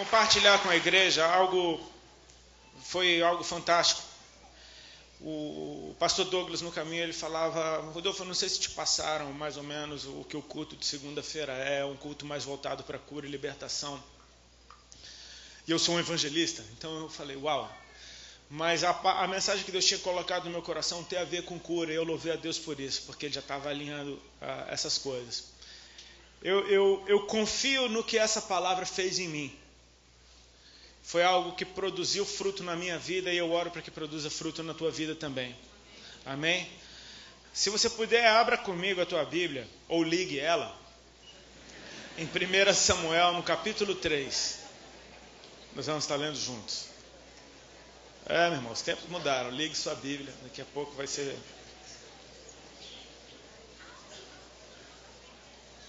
compartilhar com a igreja foi algo fantástico. O pastor Douglas, no caminho, ele falava: Rodolfo, eu não sei se te passaram mais ou menos o que o culto de segunda-feira é, um culto mais voltado para cura e libertação. E eu sou um evangelista, então eu falei, uau. Mas a mensagem que Deus tinha colocado no meu coração tem a ver com cura, e eu louvei a Deus por isso, porque Ele já estava alinhando essas coisas. Eu confio no que essa palavra fez em mim. Foi algo que produziu fruto na minha vida, e eu oro para que produza fruto na tua vida também. Amém? Se você puder, abra comigo a tua Bíblia, ou ligue ela, em 1 Samuel, no capítulo 3. Nós vamos estar lendo juntos. Meu irmão, os tempos mudaram. Ligue sua Bíblia, daqui a pouco vai ser...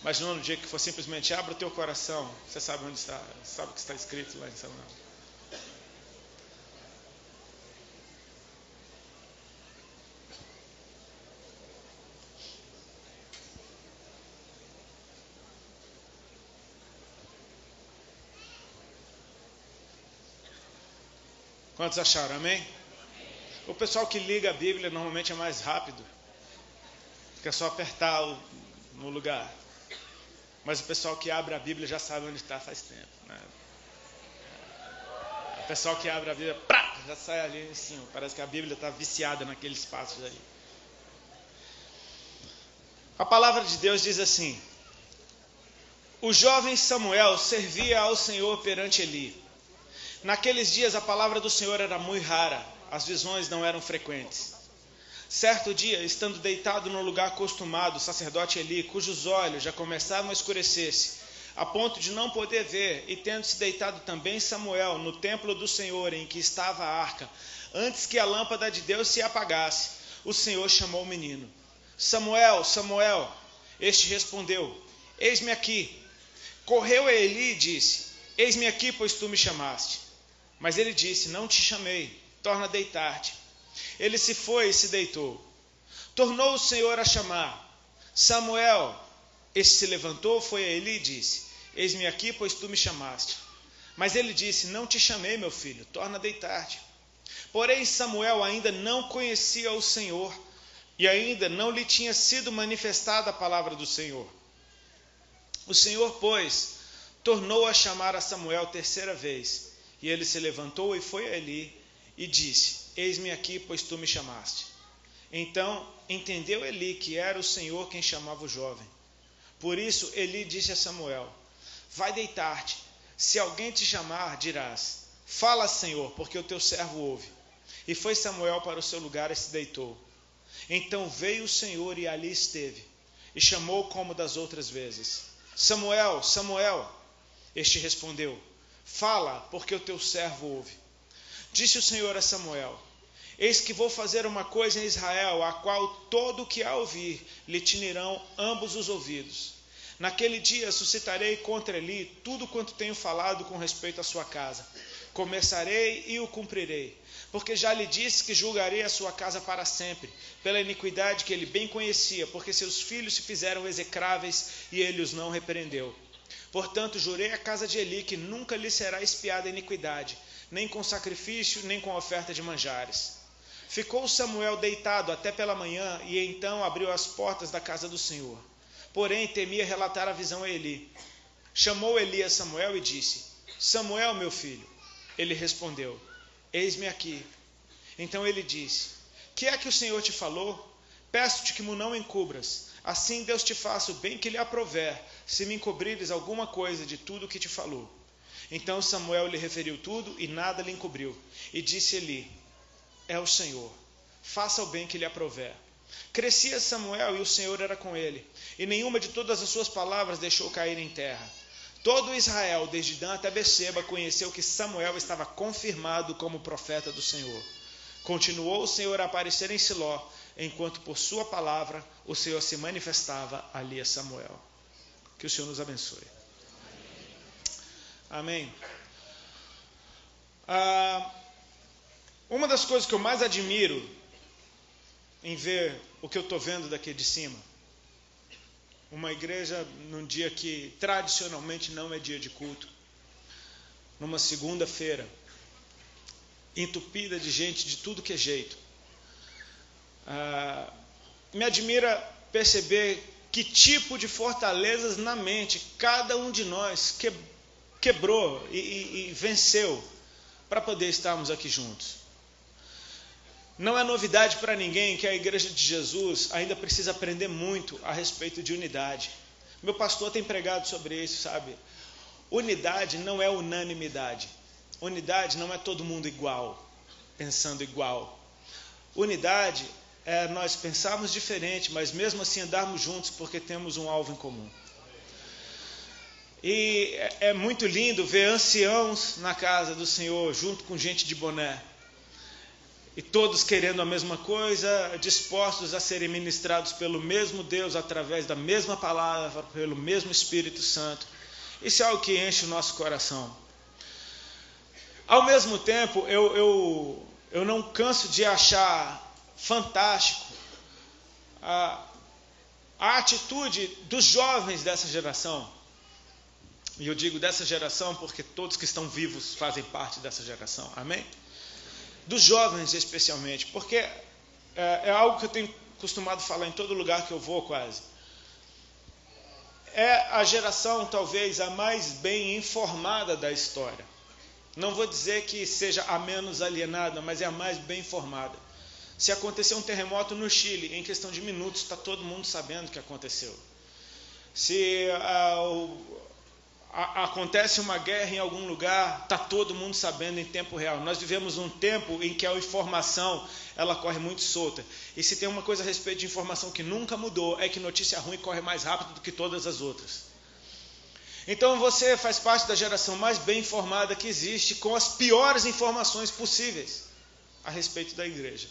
Mas no dia que for, simplesmente abra o teu coração. Você sabe onde está, sabe o que está escrito lá em Samuel. Quantos acharam? Amém? O pessoal que liga a Bíblia normalmente é mais rápido, porque é só apertar no lugar. Mas o pessoal que abre a Bíblia já sabe onde está faz tempo, né? O pessoal que abre a Bíblia, já sai ali em cima. Parece que a Bíblia está viciada naqueles espaços ali. A palavra de Deus diz assim: o jovem Samuel servia ao Senhor perante Eli. Naqueles dias a palavra do Senhor era muito rara, as visões não eram frequentes. Certo dia, estando deitado no lugar acostumado, o sacerdote Eli, cujos olhos já começavam a escurecer-se, a ponto de não poder ver, e tendo-se deitado também Samuel no templo do Senhor em que estava a arca, antes que a lâmpada de Deus se apagasse, o Senhor chamou o menino. Samuel, Samuel. Este respondeu: eis-me aqui. Correu a Eli e disse: eis-me aqui, pois tu me chamaste. Mas ele disse: não te chamei, torna a deitar-te. Ele se foi e se deitou. Tornou o Senhor a chamar: Samuel. Este se levantou, foi a Eli e disse: eis-me aqui, pois tu me chamaste. Mas ele disse: não te chamei, meu filho, torna a deitar-te. Porém Samuel ainda não conhecia o Senhor, e ainda não lhe tinha sido manifestada a palavra do Senhor. O Senhor, pois, tornou a chamar a Samuel terceira vez, e ele se levantou e foi a Eli e disse: eis-me aqui, pois tu me chamaste. Então entendeu Eli que era o Senhor quem chamava o jovem. Por isso Eli disse a Samuel: vai deitar-te. Se alguém te chamar, dirás: fala, Senhor, porque o teu servo ouve. E foi Samuel para o seu lugar e se deitou. Então veio o Senhor e ali esteve, e chamou como das outras vezes: Samuel, Samuel. Este respondeu: fala, porque o teu servo ouve. Disse o Senhor a Samuel: eis que vou fazer uma coisa em Israel, a qual todo o que a ouvir lhe tinirão ambos os ouvidos. Naquele dia suscitarei contra Eli tudo quanto tenho falado com respeito à sua casa. Começarei e o cumprirei, porque já lhe disse que julgarei a sua casa para sempre, pela iniquidade que ele bem conhecia, porque seus filhos se fizeram execráveis e ele os não repreendeu. Portanto, jurei à casa de Eli que nunca lhe será expiada a iniquidade, nem com sacrifício, nem com oferta de manjares. Ficou Samuel deitado até pela manhã, e então abriu as portas da casa do Senhor. Porém, temia relatar a visão a Eli. Chamou Eli a Samuel e disse: Samuel, meu filho. Ele respondeu: eis-me aqui. Então ele disse: que é que o Senhor te falou? Peço-te que me não encubras. Assim Deus te faça o bem que lhe aprouver, se me encobrires alguma coisa de tudo o que te falou. Então Samuel lhe referiu tudo e nada lhe encobriu. E disse Eli: é o Senhor, faça o bem que lhe aprouver. Crescia Samuel e o Senhor era com ele, e nenhuma de todas as suas palavras deixou cair em terra. Todo Israel, desde Dan até Beceba, conheceu que Samuel estava confirmado como profeta do Senhor. Continuou o Senhor a aparecer em Siló, enquanto por sua palavra o Senhor se manifestava ali a Samuel. Que o Senhor nos abençoe. Amém. Uma das coisas que eu mais admiro em ver o que eu estou vendo daqui de cima, uma igreja num dia que tradicionalmente não é dia de culto, numa segunda-feira, entupida de gente de tudo que é jeito. Me admira perceber que tipo de fortalezas na mente cada um de nós quebrou e venceu para poder estarmos aqui juntos. Não é novidade para ninguém que a Igreja de Jesus ainda precisa aprender muito a respeito de unidade. Meu pastor tem pregado sobre isso, sabe? Unidade não é unanimidade. Unidade não é todo mundo igual, pensando igual. Unidade é nós pensarmos diferente, mas mesmo assim andarmos juntos porque temos um alvo em comum. E é muito lindo ver anciãos na casa do Senhor, junto com gente de boné. E todos querendo a mesma coisa, dispostos a serem ministrados pelo mesmo Deus, através da mesma palavra, pelo mesmo Espírito Santo. Isso é algo que enche o nosso coração. Ao mesmo tempo, eu não canso de achar fantástico a atitude dos jovens dessa geração. E eu digo dessa geração porque todos que estão vivos fazem parte dessa geração. Amém? Dos jovens especialmente, porque é algo que eu tenho costumado falar em todo lugar que eu vou quase. É a geração talvez a mais bem informada da história. Não vou dizer que seja a menos alienada, mas é a mais bem informada. Se acontecer um terremoto no Chile, em questão de minutos, está todo mundo sabendo o que aconteceu. Se acontece uma guerra em algum lugar, está todo mundo sabendo em tempo real. Nós vivemos um tempo em que a informação ela corre muito solta. E se tem uma coisa a respeito de informação que nunca mudou, é que notícia ruim corre mais rápido do que todas as outras. Então você faz parte da geração mais bem informada que existe, com as piores informações possíveis a respeito da igreja.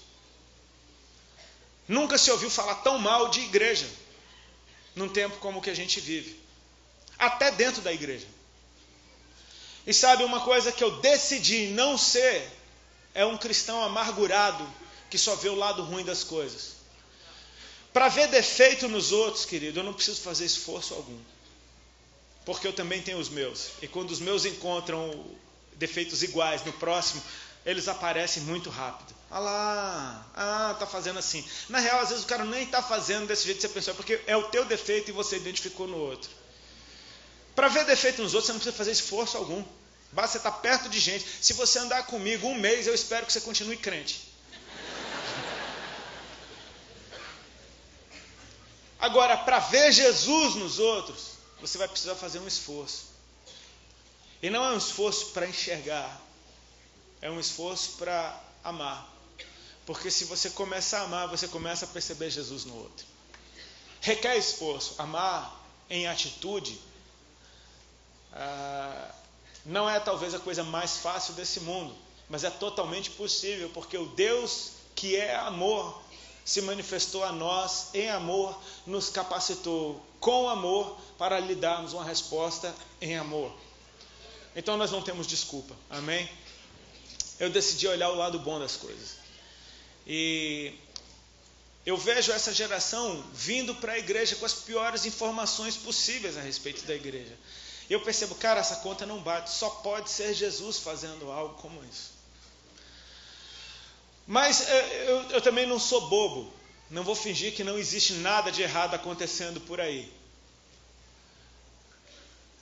Nunca se ouviu falar tão mal de igreja num tempo como o que a gente vive. Até dentro da igreja. E sabe uma coisa que eu decidi não ser, é um cristão amargurado que só vê o lado ruim das coisas. Para ver defeito nos outros, querido, eu não preciso fazer esforço algum. Porque eu também tenho os meus. E quando os meus encontram defeitos iguais no próximo, eles aparecem muito rápido. Ah lá, tá fazendo assim. Na real, às vezes o cara nem está fazendo desse jeito que você pensou, porque é o teu defeito e você identificou no outro. Para ver defeito nos outros, você não precisa fazer esforço algum. Basta você estar perto de gente. Se você andar comigo um mês, eu espero que você continue crente. Agora, para ver Jesus nos outros, você vai precisar fazer um esforço. E não é um esforço para enxergar. É um esforço para amar. Porque se você começa a amar, você começa a perceber Jesus no outro. Requer esforço. Amar em atitude não é talvez a coisa mais fácil desse mundo, mas é totalmente possível, porque o Deus que é amor se manifestou a nós em amor, nos capacitou com amor para lhe darmos uma resposta em amor. Então nós não temos desculpa, amém? Eu decidi olhar o lado bom das coisas. E eu vejo essa geração vindo para a igreja com as piores informações possíveis a respeito da igreja. E eu percebo, cara, essa conta não bate, só pode ser Jesus fazendo algo como isso. Mas eu também não sou bobo, não vou fingir que não existe nada de errado acontecendo por aí.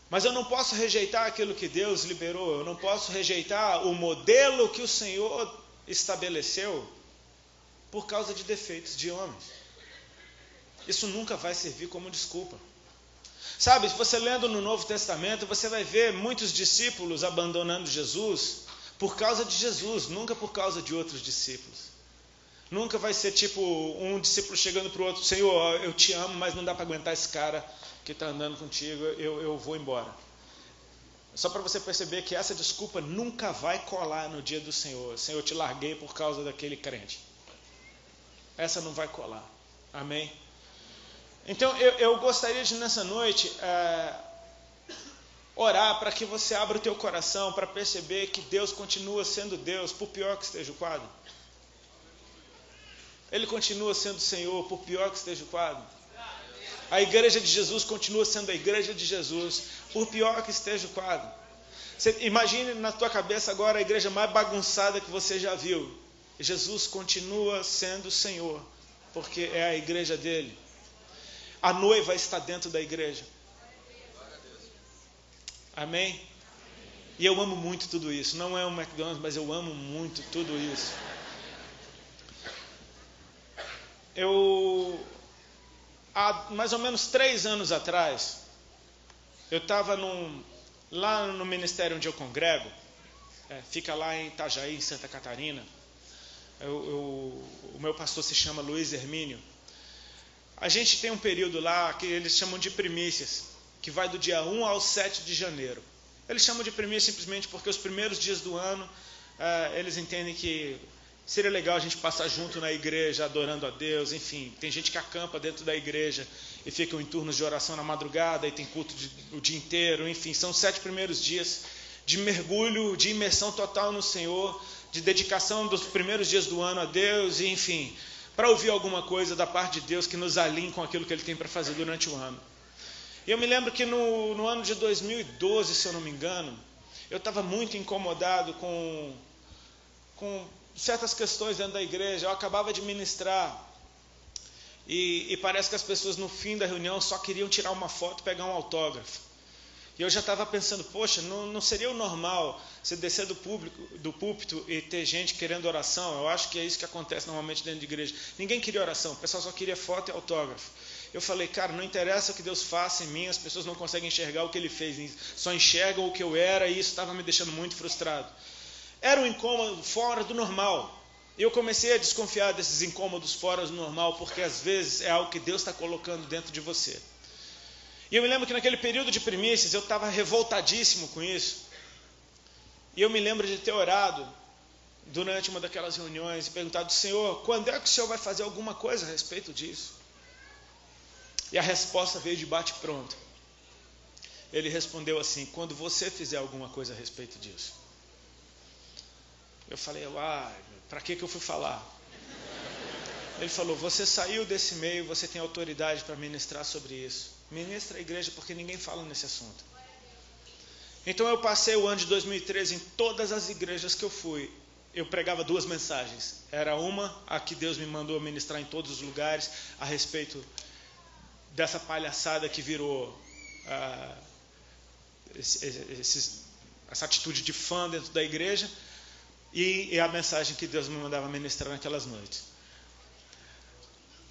Mas eu não posso rejeitar aquilo que Deus liberou, eu não posso rejeitar o modelo que o Senhor estabeleceu por causa de defeitos de homens. Isso nunca vai servir como desculpa. Sabe, se você lendo no Novo Testamento, você vai ver muitos discípulos abandonando Jesus por causa de Jesus, nunca por causa de outros discípulos. Nunca vai ser tipo um discípulo chegando para o outro, Senhor, eu te amo, mas não dá para aguentar esse cara que está andando contigo, eu vou embora. Só para você perceber que essa desculpa nunca vai colar no dia do Senhor. Senhor, eu te larguei por causa daquele crente. Essa não vai colar. Amém? Então eu gostaria de nessa noite orar para que você abra o teu coração para perceber que Deus continua sendo Deus, por pior que esteja o quadro. Ele continua sendo Senhor, por pior que esteja o quadro. A igreja de Jesus continua sendo a igreja de Jesus, por pior que esteja o quadro. Você imagine na tua cabeça agora a igreja mais bagunçada que você já viu. Jesus continua sendo o Senhor, porque é a igreja dele. A noiva está dentro da igreja. Amém? E eu amo muito tudo isso. Não é um McDonald's, mas eu amo muito tudo isso. Há mais ou menos 3 anos atrás, eu estava lá no ministério onde eu congrego, fica lá em Itajaí, em Santa Catarina. O meu pastor se chama Luiz Hermínio. A gente tem um período lá que eles chamam de primícias, que vai do dia 1 ao 7 de janeiro. Eles chamam de primícia simplesmente porque os primeiros dias do ano, eles entendem que seria legal a gente passar junto na igreja, adorando a Deus, enfim. Tem gente que acampa dentro da igreja e ficam em turnos de oração na madrugada, e tem culto o dia inteiro, enfim. São 7 primeiros dias de mergulho, de imersão total no Senhor, de dedicação dos primeiros dias do ano a Deus, e enfim, para ouvir alguma coisa da parte de Deus que nos alinhe com aquilo que Ele tem para fazer durante o ano. E eu me lembro que no ano de 2012, se eu não me engano, eu estava muito incomodado com certas questões dentro da igreja. Eu acabava de ministrar e parece que as pessoas no fim da reunião só queriam tirar uma foto e pegar um autógrafo. E eu já estava pensando, poxa, não seria o normal você descer do púlpito e ter gente querendo oração? Eu acho que é isso que acontece normalmente dentro de igreja. Ninguém queria oração, o pessoal só queria foto e autógrafo. Eu falei, cara, não interessa o que Deus faça em mim, as pessoas não conseguem enxergar o que Ele fez, só enxergam o que eu era, e isso estava me deixando muito frustrado. Era um incômodo fora do normal. E eu comecei a desconfiar desses incômodos fora do normal, porque às vezes é algo que Deus está colocando dentro de você. E eu me lembro que naquele período de primícias eu estava revoltadíssimo com isso. E eu me lembro de ter orado durante uma daquelas reuniões e perguntado, Senhor, quando é que o Senhor vai fazer alguma coisa a respeito disso? E a resposta veio de bate-pronto. Ele respondeu assim, quando você fizer alguma coisa a respeito disso. Eu falei, para que eu fui falar? Ele falou, você saiu desse meio, você tem autoridade para ministrar sobre isso. Ministra a igreja, porque ninguém fala nesse assunto. Então eu passei o ano de 2013 em todas as igrejas que eu fui. Eu pregava 2 mensagens. Era uma, a que Deus me mandou ministrar em todos os lugares, a respeito dessa palhaçada que virou essa atitude de fã dentro da igreja, e a mensagem que Deus me mandava ministrar naquelas noites.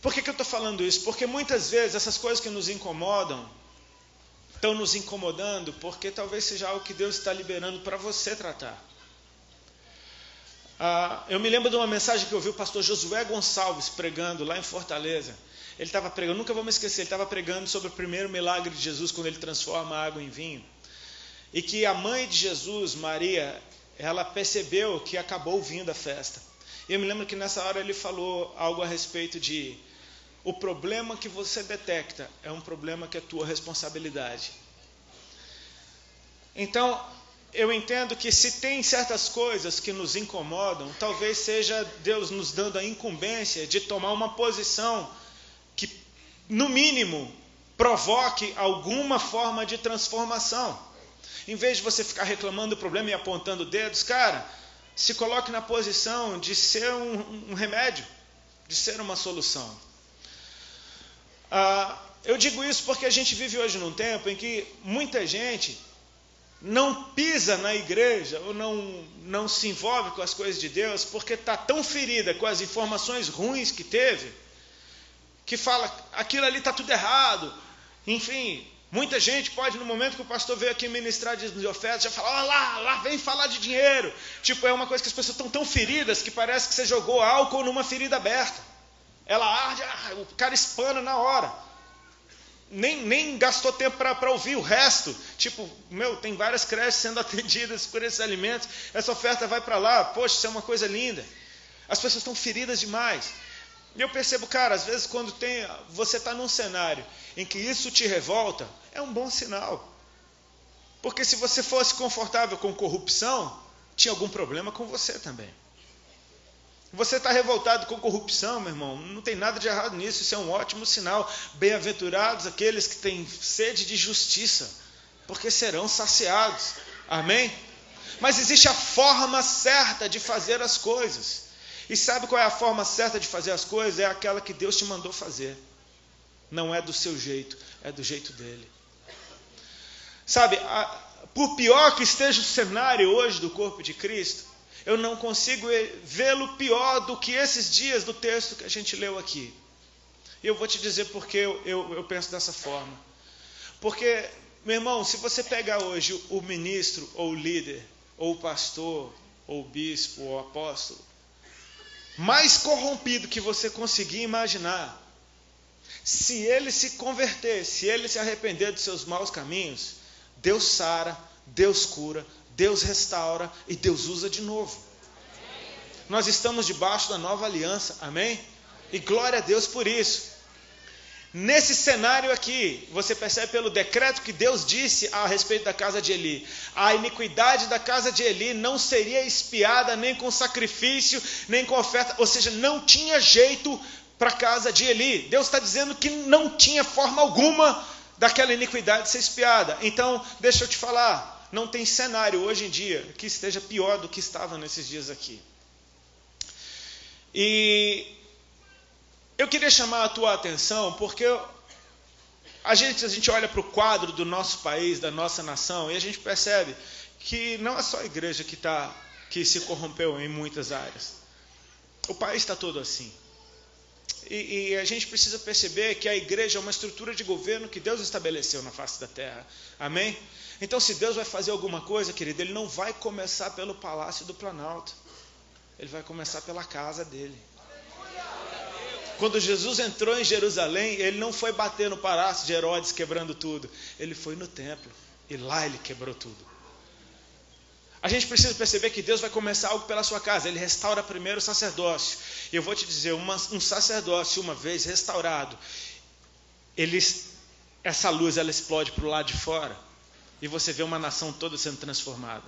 Por que eu estou falando isso? Porque muitas vezes essas coisas que nos incomodam, estão nos incomodando porque talvez seja algo que Deus está liberando para você tratar. Eu me lembro de uma mensagem que eu ouvi o pastor Josué Gonçalves pregando lá em Fortaleza. Ele estava pregando, nunca vou me esquecer, ele estava pregando sobre o primeiro milagre de Jesus, quando ele transforma a água em vinho. E que a mãe de Jesus, Maria, ela percebeu que acabou o vinho da festa. E eu me lembro que nessa hora ele falou algo a respeito de o problema que você detecta é um problema que é tua responsabilidade. Então, eu entendo que se tem certas coisas que nos incomodam, talvez seja Deus nos dando a incumbência de tomar uma posição que, no mínimo, provoque alguma forma de transformação. Em vez de você ficar reclamando do problema e apontando dedos, cara, se coloque na posição de ser um remédio, de ser uma solução. Eu digo isso porque a gente vive hoje num tempo em que muita gente não pisa na igreja ou não se envolve com as coisas de Deus porque está tão ferida com as informações ruins que teve, que fala, aquilo ali está tudo errado. Enfim, muita gente pode, no momento que o pastor veio aqui ministrar de ofertas, já falar, lá vem falar de dinheiro. Tipo, é uma coisa que as pessoas estão tão feridas que parece que você jogou álcool numa ferida aberta. Ela arde, o cara espana na hora. Nem gastou tempo para ouvir o resto. Tipo, tem várias creches sendo atendidas por esses alimentos. Essa oferta vai para lá. Poxa, isso é uma coisa linda. As pessoas estão feridas demais. E eu percebo, cara, às vezes quando você está num cenário em que isso te revolta, é um bom sinal. Porque se você fosse confortável com corrupção, tinha algum problema com você também. Você está revoltado com corrupção, meu irmão, não tem nada de errado nisso, isso é um ótimo sinal. Bem-aventurados aqueles que têm sede de justiça, porque serão saciados. Amém? Mas existe a forma certa de fazer as coisas. E sabe qual é a forma certa de fazer as coisas? É aquela que Deus te mandou fazer. Não é do seu jeito, é do jeito dele. Sabe, por pior que esteja o cenário hoje do corpo de Cristo, eu não consigo vê-lo pior do que esses dias do texto que a gente leu aqui. E eu vou te dizer porque eu penso dessa forma. Porque, meu irmão, se você pegar hoje o ministro, ou o líder, ou o pastor, ou o bispo, ou o apóstolo, mais corrompido que você conseguir imaginar, se ele se converter, se ele se arrepender dos seus maus caminhos, Deus sara, Deus cura, Deus restaura e Deus usa de novo. Nós estamos debaixo da nova aliança, amém? E glória a Deus por isso. Nesse cenário aqui, você percebe pelo decreto que Deus disse a respeito da casa de Eli. A iniquidade da casa de Eli não seria expiada nem com sacrifício, nem com oferta. Ou seja, não tinha jeito para a casa de Eli. Deus está dizendo que não tinha forma alguma daquela iniquidade ser expiada. Então, deixa eu te falar, não tem cenário hoje em dia que esteja pior do que estava nesses dias aqui. E eu queria chamar a tua atenção, porque a gente olha para o quadro do nosso país, da nossa nação, e a gente percebe que não é só a igreja que se corrompeu em muitas áreas. O país está todo assim. E a gente precisa perceber que a igreja é uma estrutura de governo que Deus estabeleceu na face da terra. Amém? Então, se Deus vai fazer alguma coisa, querido, Ele não vai começar pelo Palácio do Planalto. Ele vai começar pela casa dele. Quando Jesus entrou em Jerusalém, Ele não foi bater no palácio de Herodes quebrando tudo. Ele foi no templo e lá Ele quebrou tudo. A gente precisa perceber que Deus vai começar algo pela sua casa. Ele restaura primeiro o sacerdócio. E eu vou te dizer, um sacerdócio, uma vez restaurado, essa luz ela explode para o lado de fora. E você vê uma nação toda sendo transformada.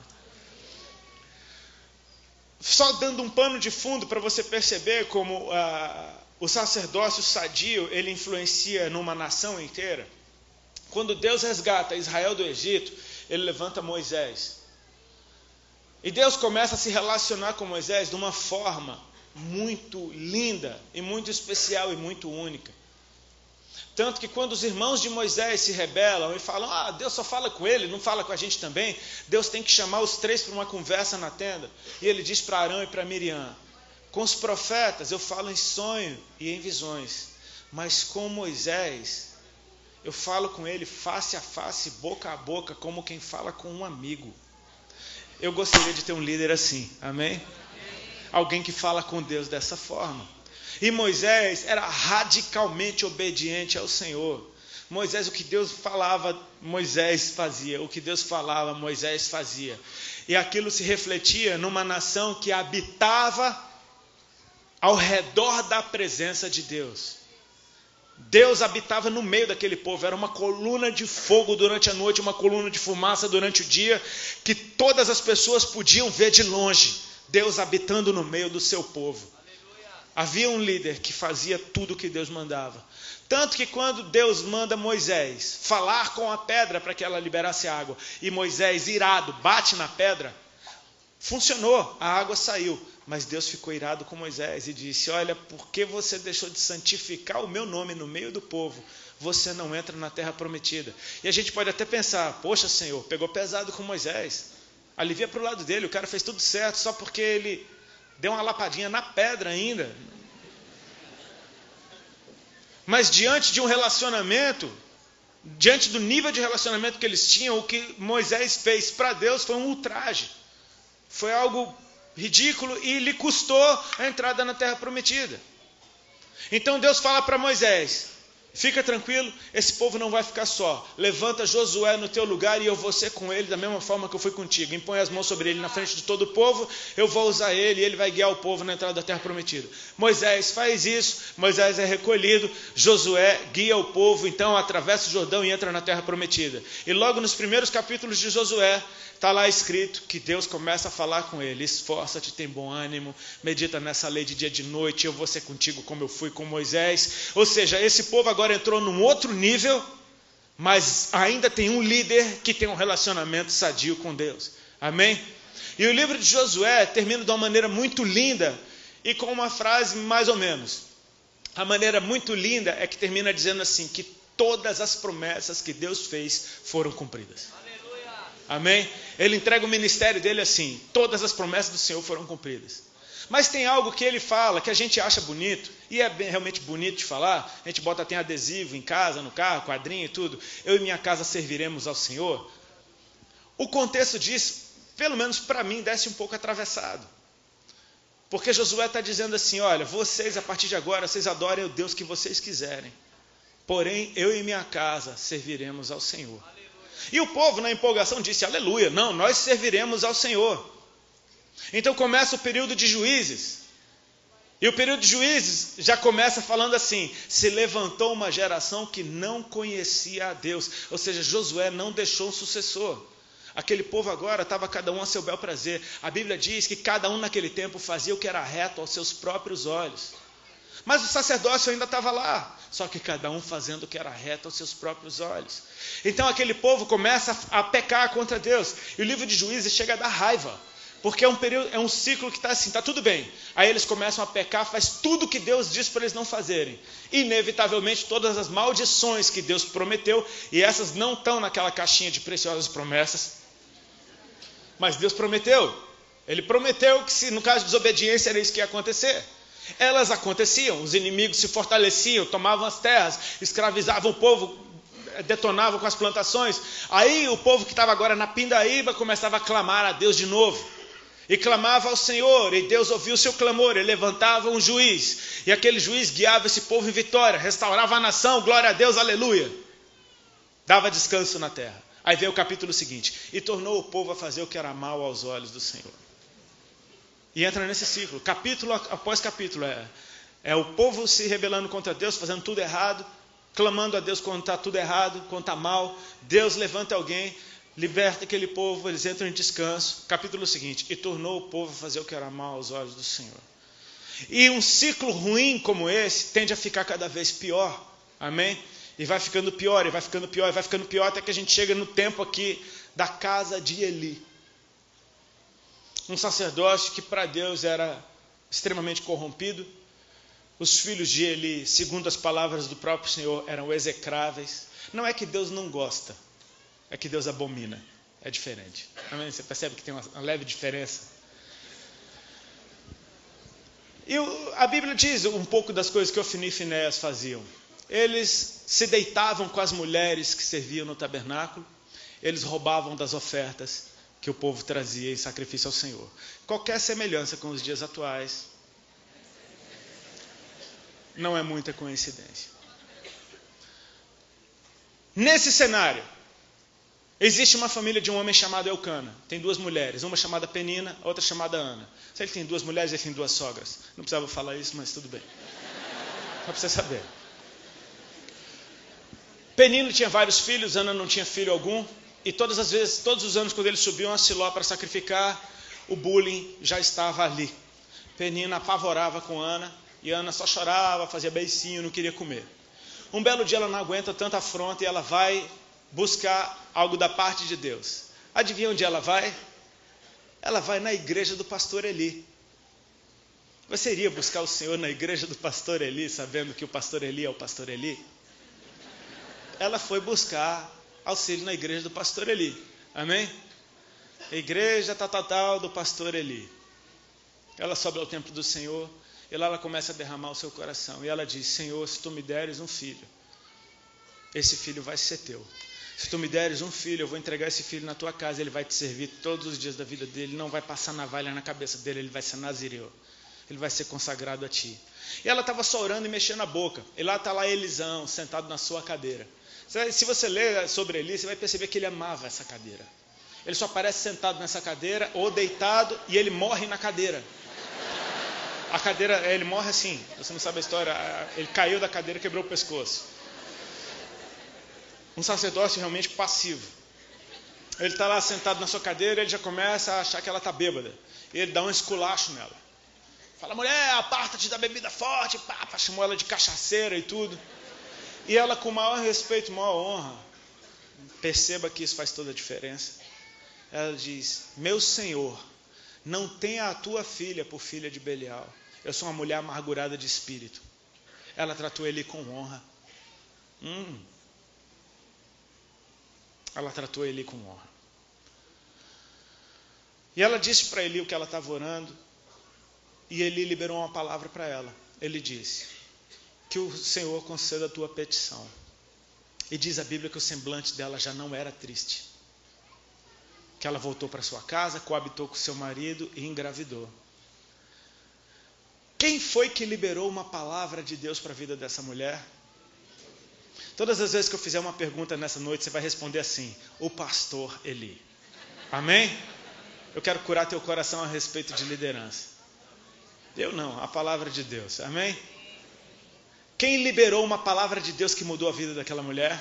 Só dando um pano de fundo para você perceber como o sacerdócio sadio, ele influencia numa nação inteira. Quando Deus resgata Israel do Egito, Ele levanta Moisés. E Deus começa a se relacionar com Moisés de uma forma muito linda, e muito especial, e muito única. Tanto que quando os irmãos de Moisés se rebelam e falam, Deus só fala com ele, não fala com a gente também, Deus tem que chamar os três para uma conversa na tenda. E Ele diz para Arão e para Miriam, com os profetas eu falo em sonho e em visões, mas com Moisés eu falo com ele face a face, boca a boca, como quem fala com um amigo. Eu gostaria de ter um líder assim, amém? Alguém que fala com Deus dessa forma. E Moisés era radicalmente obediente ao Senhor. Moisés, o que Deus falava, Moisés fazia. O que Deus falava, Moisés fazia. E aquilo se refletia numa nação que habitava ao redor da presença de Deus. Deus habitava no meio daquele povo, era uma coluna de fogo durante a noite, uma coluna de fumaça durante o dia, que todas as pessoas podiam ver de longe, Deus habitando no meio do seu povo. Havia um líder que fazia tudo o que Deus mandava. Tanto que quando Deus manda Moisés falar com a pedra para que ela liberasse água, e Moisés, irado, bate na pedra, funcionou, a água saiu. Mas Deus ficou irado com Moisés e disse, olha, porque você deixou de santificar o meu nome no meio do povo, você não entra na terra prometida. E a gente pode até pensar, poxa Senhor, pegou pesado com Moisés, alivia para o lado dele, o cara fez tudo certo, só porque ele deu uma lapadinha na pedra ainda. Mas diante de um relacionamento, diante do nível de relacionamento que eles tinham, o que Moisés fez para Deus foi um ultraje, foi algo ridículo e lhe custou a entrada na terra prometida. Então Deus fala para Moisés, fica tranquilo, esse povo não vai ficar só, levanta Josué no teu lugar e eu vou ser com ele da mesma forma que eu fui contigo, impõe as mãos sobre ele na frente de todo o povo, eu vou usar ele e ele vai guiar o povo na entrada da terra prometida. Moisés faz isso, Moisés é recolhido, Josué guia o povo, então atravessa o Jordão e entra na terra prometida. E logo nos primeiros capítulos de Josué, está lá escrito que Deus começa a falar com ele, esforça-te, tem bom ânimo, medita nessa lei de dia e de noite, eu vou ser contigo como eu fui com Moisés. Ou seja, esse povo agora entrou num outro nível mas ainda tem um líder que tem um relacionamento sadio com Deus. Amém? E o livro de Josué termina de uma maneira muito linda e com uma frase mais ou menos. A maneira muito linda é que termina dizendo assim, que todas as promessas que Deus fez foram cumpridas. Aleluia. Amém? Ele entrega o ministério dele assim, todas as promessas do Senhor foram cumpridas. Mas tem algo que ele fala, que a gente acha bonito, e é realmente bonito de falar, a gente bota até adesivo em casa, no carro, quadrinho e tudo, eu e minha casa serviremos ao Senhor. O contexto disso, pelo menos para mim, desce um pouco atravessado. Porque Josué está dizendo assim, olha, vocês a partir de agora, vocês adorem o Deus que vocês quiserem. Porém, eu e minha casa serviremos ao Senhor. Aleluia. E o povo, na empolgação, disse, aleluia, não, nós serviremos ao Senhor. Então começa o período de Juízes. E o período de Juízes já começa falando assim, se levantou uma geração que não conhecia a Deus. Ou seja, Josué não deixou um sucessor. Aquele povo agora estava cada um a seu bel prazer. A Bíblia diz que cada um naquele tempo fazia o que era reto aos seus próprios olhos. Mas o sacerdócio ainda estava lá, só que cada um fazendo o que era reto aos seus próprios olhos. Então aquele povo começa a pecar contra Deus. E o livro de Juízes chega a dar raiva, porque é um ciclo que está assim, está tudo bem. Aí eles começam a pecar, faz tudo o que Deus diz para eles não fazerem. Inevitavelmente todas as maldições que Deus prometeu, e essas não estão naquela caixinha de preciosas promessas, mas Deus prometeu. Ele prometeu que se no caso de desobediência era isso que ia acontecer. Elas aconteciam, os inimigos se fortaleciam, tomavam as terras, escravizavam o povo, detonavam com as plantações. Aí o povo que estava agora na pindaíba começava a clamar a Deus de novo. E clamava ao Senhor, e Deus ouviu o seu clamor, ele levantava um juiz. E aquele juiz guiava esse povo em vitória, restaurava a nação, glória a Deus, aleluia. Dava descanso na terra. Aí veio o capítulo seguinte, e tornou o povo a fazer o que era mal aos olhos do Senhor. E entra nesse ciclo, capítulo após capítulo, é o povo se rebelando contra Deus, fazendo tudo errado, clamando a Deus quando está tudo errado, quando está mal. Deus levanta alguém, liberta aquele povo, eles entram em descanso. Capítulo seguinte, e tornou o povo a fazer o que era mal aos olhos do Senhor. E um ciclo ruim como esse tende a ficar cada vez pior, amém? E vai ficando pior, e vai ficando pior, e vai ficando pior, até que a gente chega no tempo aqui da casa de Eli. Um sacerdócio que para Deus era extremamente corrompido. Os filhos de Eli, segundo as palavras do próprio Senhor, eram execráveis. Não é que Deus não gosta, é que Deus abomina. É diferente. Amém? Você percebe que tem uma leve diferença? E a Bíblia diz um pouco das coisas que Ofni e Finéias faziam. Eles se deitavam com as mulheres que serviam no tabernáculo. Eles roubavam das ofertas que o povo trazia em sacrifício ao Senhor. Qualquer semelhança com os dias atuais não é muita coincidência. Nesse cenário, existe uma família de um homem chamado Eucana. Tem duas mulheres, uma chamada Penina, outra chamada Ana. Se ele tem duas mulheres, ele tem duas sogras. Não precisava falar isso, mas tudo bem. Só para você saber. Penina tinha vários filhos, Ana não tinha filho algum. E todas as vezes, todos os anos, quando eles subiam a Siló para sacrificar, o bullying já estava ali. Penina apavorava com Ana, e Ana só chorava, fazia beicinho, não queria comer. Um belo dia ela não aguenta tanta afronta e ela vai buscar algo da parte de Deus. Adivinha onde ela vai? Ela vai na igreja do pastor Eli. Você iria buscar o Senhor na igreja do pastor Eli, sabendo que o pastor Eli é o pastor Eli? Ela foi buscar auxílio na igreja do pastor Eli. Amém? Igreja tal do pastor Eli. Ela sobe ao templo do Senhor e lá ela começa a derramar o seu coração. E ela diz, Senhor, se tu me deres um filho, esse filho vai ser teu. Se tu me deres um filho, eu vou entregar esse filho na tua casa. Ele vai te servir todos os dias da vida dele. Não vai passar navalha na cabeça dele. Ele vai ser nazireu. Ele vai ser consagrado a ti. E ela estava só orando e mexendo a boca. E lá está lá Elisão, sentado na sua cadeira. Se você ler sobre Eli, você vai perceber que ele amava essa cadeira. Ele só aparece sentado nessa cadeira ou deitado e ele morre na cadeira. A cadeira, ele morre assim, você não sabe a história, ele caiu da cadeira e quebrou o pescoço. Um sacerdócio realmente passivo. Ele está lá sentado na sua cadeira, ele já começa a achar que ela está bêbada. E ele dá um esculacho nela. Fala, mulher, aparta-te da bebida forte, chamou ela de cachaceira e tudo. E ela, com maior respeito, maior honra, Perceba que isso faz toda a diferença. Ela diz: meu Senhor, não tenha a tua filha por filha de Belial. Eu sou uma mulher amargurada de espírito. Ela tratou ele com honra. Ela tratou ele com honra. E ela disse para Eli o que ela estava orando. E Eli liberou uma palavra para ela. Ele disse: que o Senhor conceda a tua petição. E diz a Bíblia que o semblante dela já não era triste. Que ela voltou para sua casa, coabitou com seu marido e engravidou. Quem foi que liberou uma palavra de Deus para a vida dessa mulher? Todas as vezes que eu fizer uma pergunta nessa noite, você vai responder assim: o pastor Eli. Amém? Eu quero curar teu coração a respeito de liderança. Eu não, a palavra de Deus. Amém? Quem liberou uma palavra de Deus que mudou a vida daquela mulher?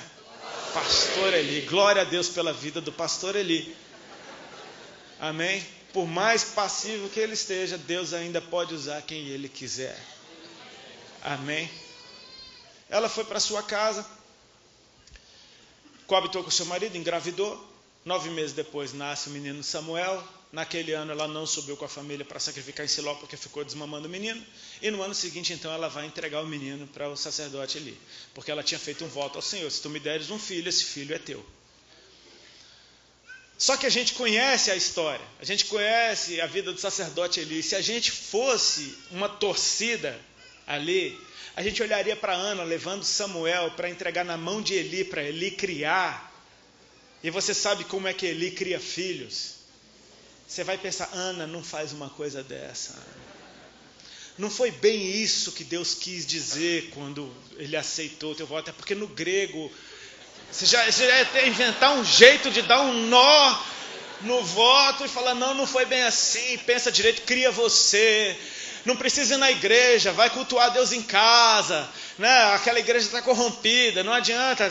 Pastor Eli. Glória a Deus pela vida do pastor Eli. Amém? Por mais passivo que ele esteja, Deus ainda pode usar quem ele quiser. Amém? Ela foi para sua casa, coabitou com seu marido, engravidou. 9 meses depois nasce o menino Samuel. Naquele ano ela não subiu com a família para sacrificar em Siló, porque ficou desmamando o menino. E no ano seguinte, então, ela vai entregar o menino para o sacerdote Eli. Porque ela tinha feito um voto ao Senhor: se tu me deres um filho, esse filho é teu. Só que a gente conhece a história, a gente conhece a vida do sacerdote Eli. Se a gente fosse uma torcida ali, a gente olharia para Ana levando Samuel para entregar na mão de Eli, para Eli criar. E você sabe como é que Eli cria filhos. Você vai pensar: Ana não faz uma coisa dessa. Não foi bem isso que Deus quis dizer quando ele aceitou o teu voto. É porque no grego, você já ia ter inventar um jeito de dar um nó no voto e falar: não foi bem assim, pensa direito, cria você. Não precisa ir na igreja, vai cultuar Deus em casa, né? Aquela igreja está corrompida, não adianta,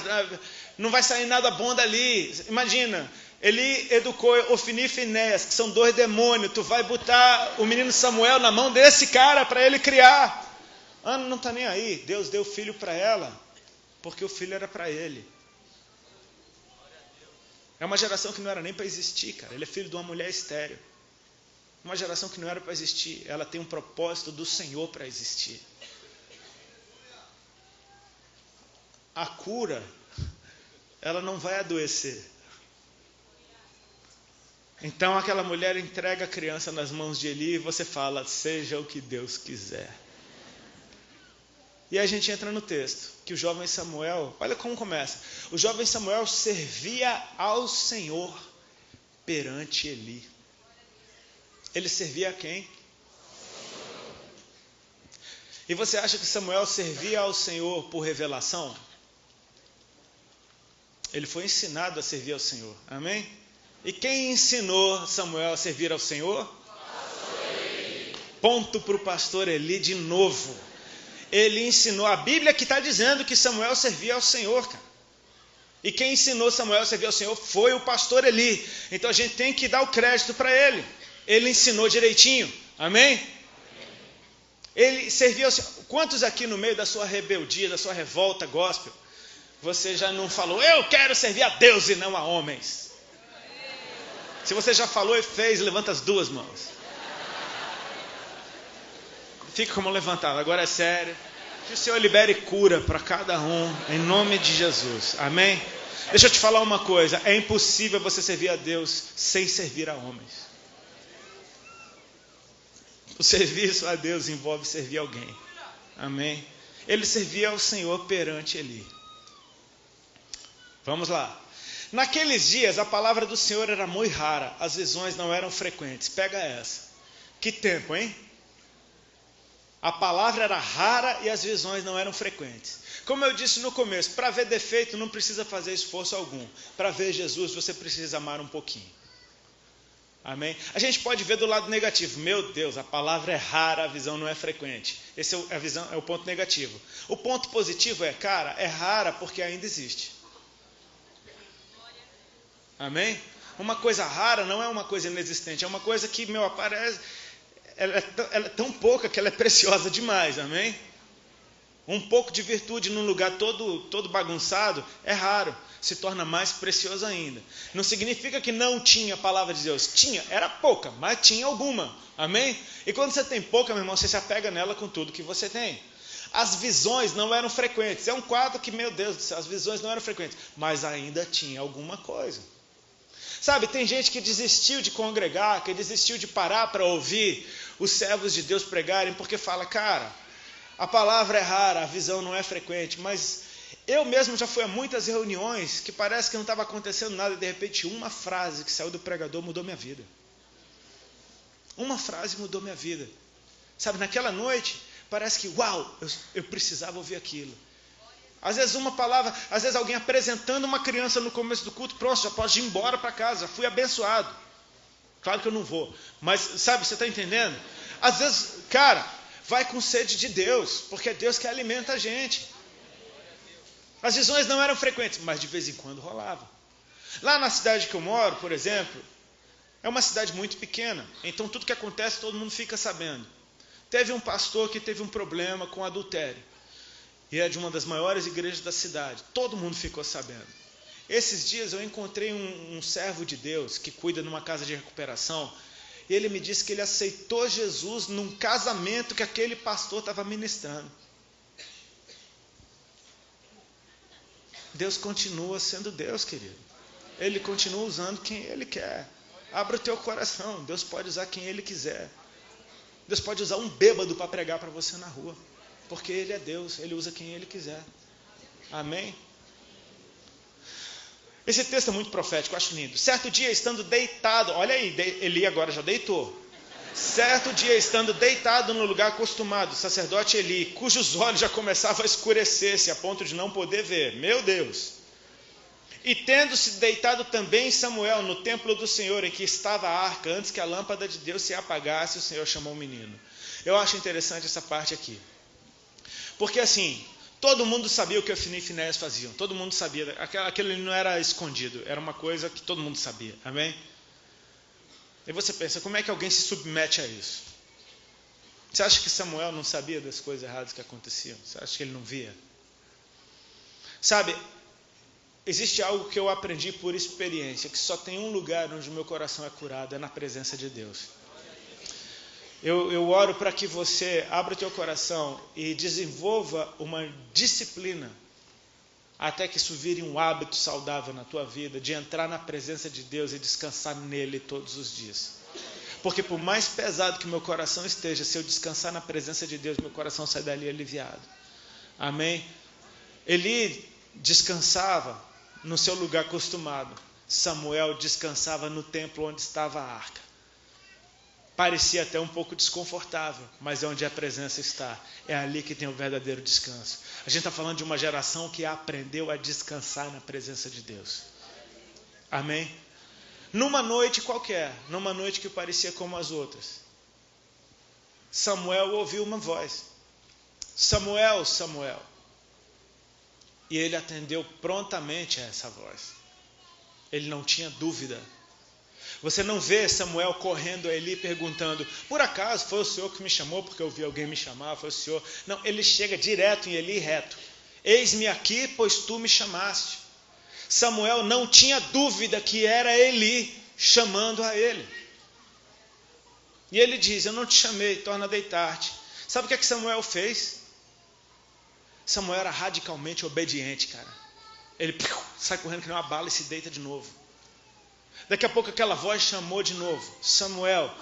não vai sair nada bom dali. Imagina, Eli educou Ofni e Finéias, que são 2 demônios. Tu vai botar o menino Samuel na mão desse cara para ele criar. Ana não está nem aí. Deus deu o filho para ela, porque o filho era para ele. É uma geração que não era nem para existir, cara. Ele é filho de uma mulher estéril. Uma geração que não era para existir. Ela tem um propósito do Senhor para existir. A cura, ela não vai adoecer. Então aquela mulher entrega a criança nas mãos de Eli e você fala: seja o que Deus quiser. E aí a gente entra no texto, que o jovem Samuel, olha como começa. O jovem Samuel servia ao Senhor perante Eli. Ele servia a quem? E você acha que Samuel servia ao Senhor por revelação? Ele foi ensinado a servir ao Senhor. Amém? E quem ensinou Samuel a servir ao Senhor? Ponto para o pastor Eli de novo. Ele ensinou, a Bíblia que está dizendo que Samuel servia ao Senhor, cara. E quem ensinou Samuel a servir ao Senhor foi o pastor Eli. Então a gente tem que dar o crédito para ele. Ele ensinou direitinho. Amém? Ele servia ao Senhor. Quantos aqui no meio da sua rebeldia, da sua revolta gospel, você já não falou: eu quero servir a Deus e não a homens? Se você já falou e fez, levanta as 2 mãos. Fica como levantado, agora é sério. Que o Senhor libere cura para cada um, em nome de Jesus. Amém? Deixa eu te falar uma coisa: é impossível você servir a Deus sem servir a homens. O serviço a Deus envolve servir alguém. Amém? Ele servia ao Senhor perante Eli. Vamos lá. Naqueles dias a palavra do Senhor era muito rara, as visões não eram frequentes. Pega essa. Que tempo, hein? A palavra era rara e as visões não eram frequentes. Como eu disse no começo, para ver defeito não precisa fazer esforço algum. Para ver Jesus você precisa amar um pouquinho. Amém? A gente pode ver do lado negativo. Meu Deus, a palavra é rara, a visão não é frequente. Esse é o ponto negativo. O ponto positivo é, cara, é rara porque ainda existe. Amém? Uma coisa rara não é uma coisa inexistente, é uma coisa que, aparece, ela é tão pouca que ela é preciosa demais, amém? Um pouco de virtude num lugar todo bagunçado é raro, se torna mais precioso ainda. Não significa que não tinha a palavra de Deus. Tinha, era pouca, mas tinha alguma. Amém? E quando você tem pouca, meu irmão, você se apega nela com tudo que você tem. As visões não eram frequentes. É um quadro que, meu Deus do céu, as visões não eram frequentes. Mas ainda tinha alguma coisa. Sabe, tem gente que desistiu de congregar, que desistiu de parar para ouvir os servos de Deus pregarem, porque fala, cara, a palavra é rara, a visão não é frequente, mas eu mesmo já fui a muitas reuniões que parece que não estava acontecendo nada, e de repente uma frase que saiu do pregador mudou minha vida. Uma frase mudou minha vida. Sabe, naquela noite, parece que, uau, eu precisava ouvir aquilo. Às vezes uma palavra, às vezes alguém apresentando uma criança no começo do culto, pronto, já pode ir embora para casa, já fui abençoado. Claro que eu não vou, mas sabe, você está entendendo? Às vezes, cara, vai com sede de Deus, porque é Deus que alimenta a gente. As visões não eram frequentes, mas de vez em quando rolava. Lá na cidade que eu moro, por exemplo, é uma cidade muito pequena, então tudo que acontece todo mundo fica sabendo. Teve um pastor que teve um problema com adultério. E é de uma das maiores igrejas da cidade. Todo mundo ficou sabendo. Esses dias eu encontrei um servo de Deus que cuida numa casa de recuperação. E ele me disse que ele aceitou Jesus num casamento que aquele pastor estava ministrando. Deus continua sendo Deus, querido. Ele continua usando quem Ele quer. Abra o teu coração. Deus pode usar quem Ele quiser. Deus pode usar um bêbado para pregar para você na rua. Porque Ele é Deus, Ele usa quem Ele quiser. Amém? Esse texto é muito profético, eu acho lindo. Certo dia, estando deitado, olha aí, Eli agora já deitou. Certo dia, estando deitado no lugar acostumado, o sacerdote Eli, cujos olhos já começavam a escurecer-se, a ponto de não poder ver. Meu Deus! E tendo-se deitado também Samuel no templo do Senhor, em que estava a arca, antes que a lâmpada de Deus se apagasse, o Senhor chamou o menino. Eu acho interessante essa parte aqui. Porque assim, todo mundo sabia o que Ofni e Finéias faziam. Todo mundo sabia. Aquilo não era escondido. Era uma coisa que todo mundo sabia. Amém? E você pensa, como é que alguém se submete a isso? Você acha que Samuel não sabia das coisas erradas que aconteciam? Você acha que ele não via? Sabe, existe algo que eu aprendi por experiência, que só tem um lugar onde o meu coração é curado, é na presença de Deus. Eu oro para que você abra o teu coração e desenvolva uma disciplina até que isso vire um hábito saudável na tua vida, de entrar na presença de Deus e descansar nele todos os dias. Porque por mais pesado que meu coração esteja, se eu descansar na presença de Deus, meu coração sai dali aliviado. Amém? Eli descansava no seu lugar acostumado. Samuel descansava no templo onde estava a arca. Parecia até um pouco desconfortável, mas é onde a presença está. É ali que tem o verdadeiro descanso. A gente está falando de uma geração que aprendeu a descansar na presença de Deus. Amém? Numa noite qualquer, numa noite que parecia como as outras, Samuel ouviu uma voz. Samuel, Samuel. E ele atendeu prontamente a essa voz. Ele não tinha dúvida. Você não vê Samuel correndo a Eli perguntando, por acaso foi o Senhor que me chamou, porque eu vi alguém me chamar, foi o Senhor. Não, ele chega direto em Eli reto. Eis-me aqui, pois tu me chamaste. Samuel não tinha dúvida que era Eli chamando a ele. E ele diz, eu não te chamei, torna a deitar-te. Sabe o que é que Samuel fez? Samuel era radicalmente obediente, cara. Ele sai correndo que nem uma bala e se deita de novo. Daqui a pouco aquela voz chamou de novo. Samuel,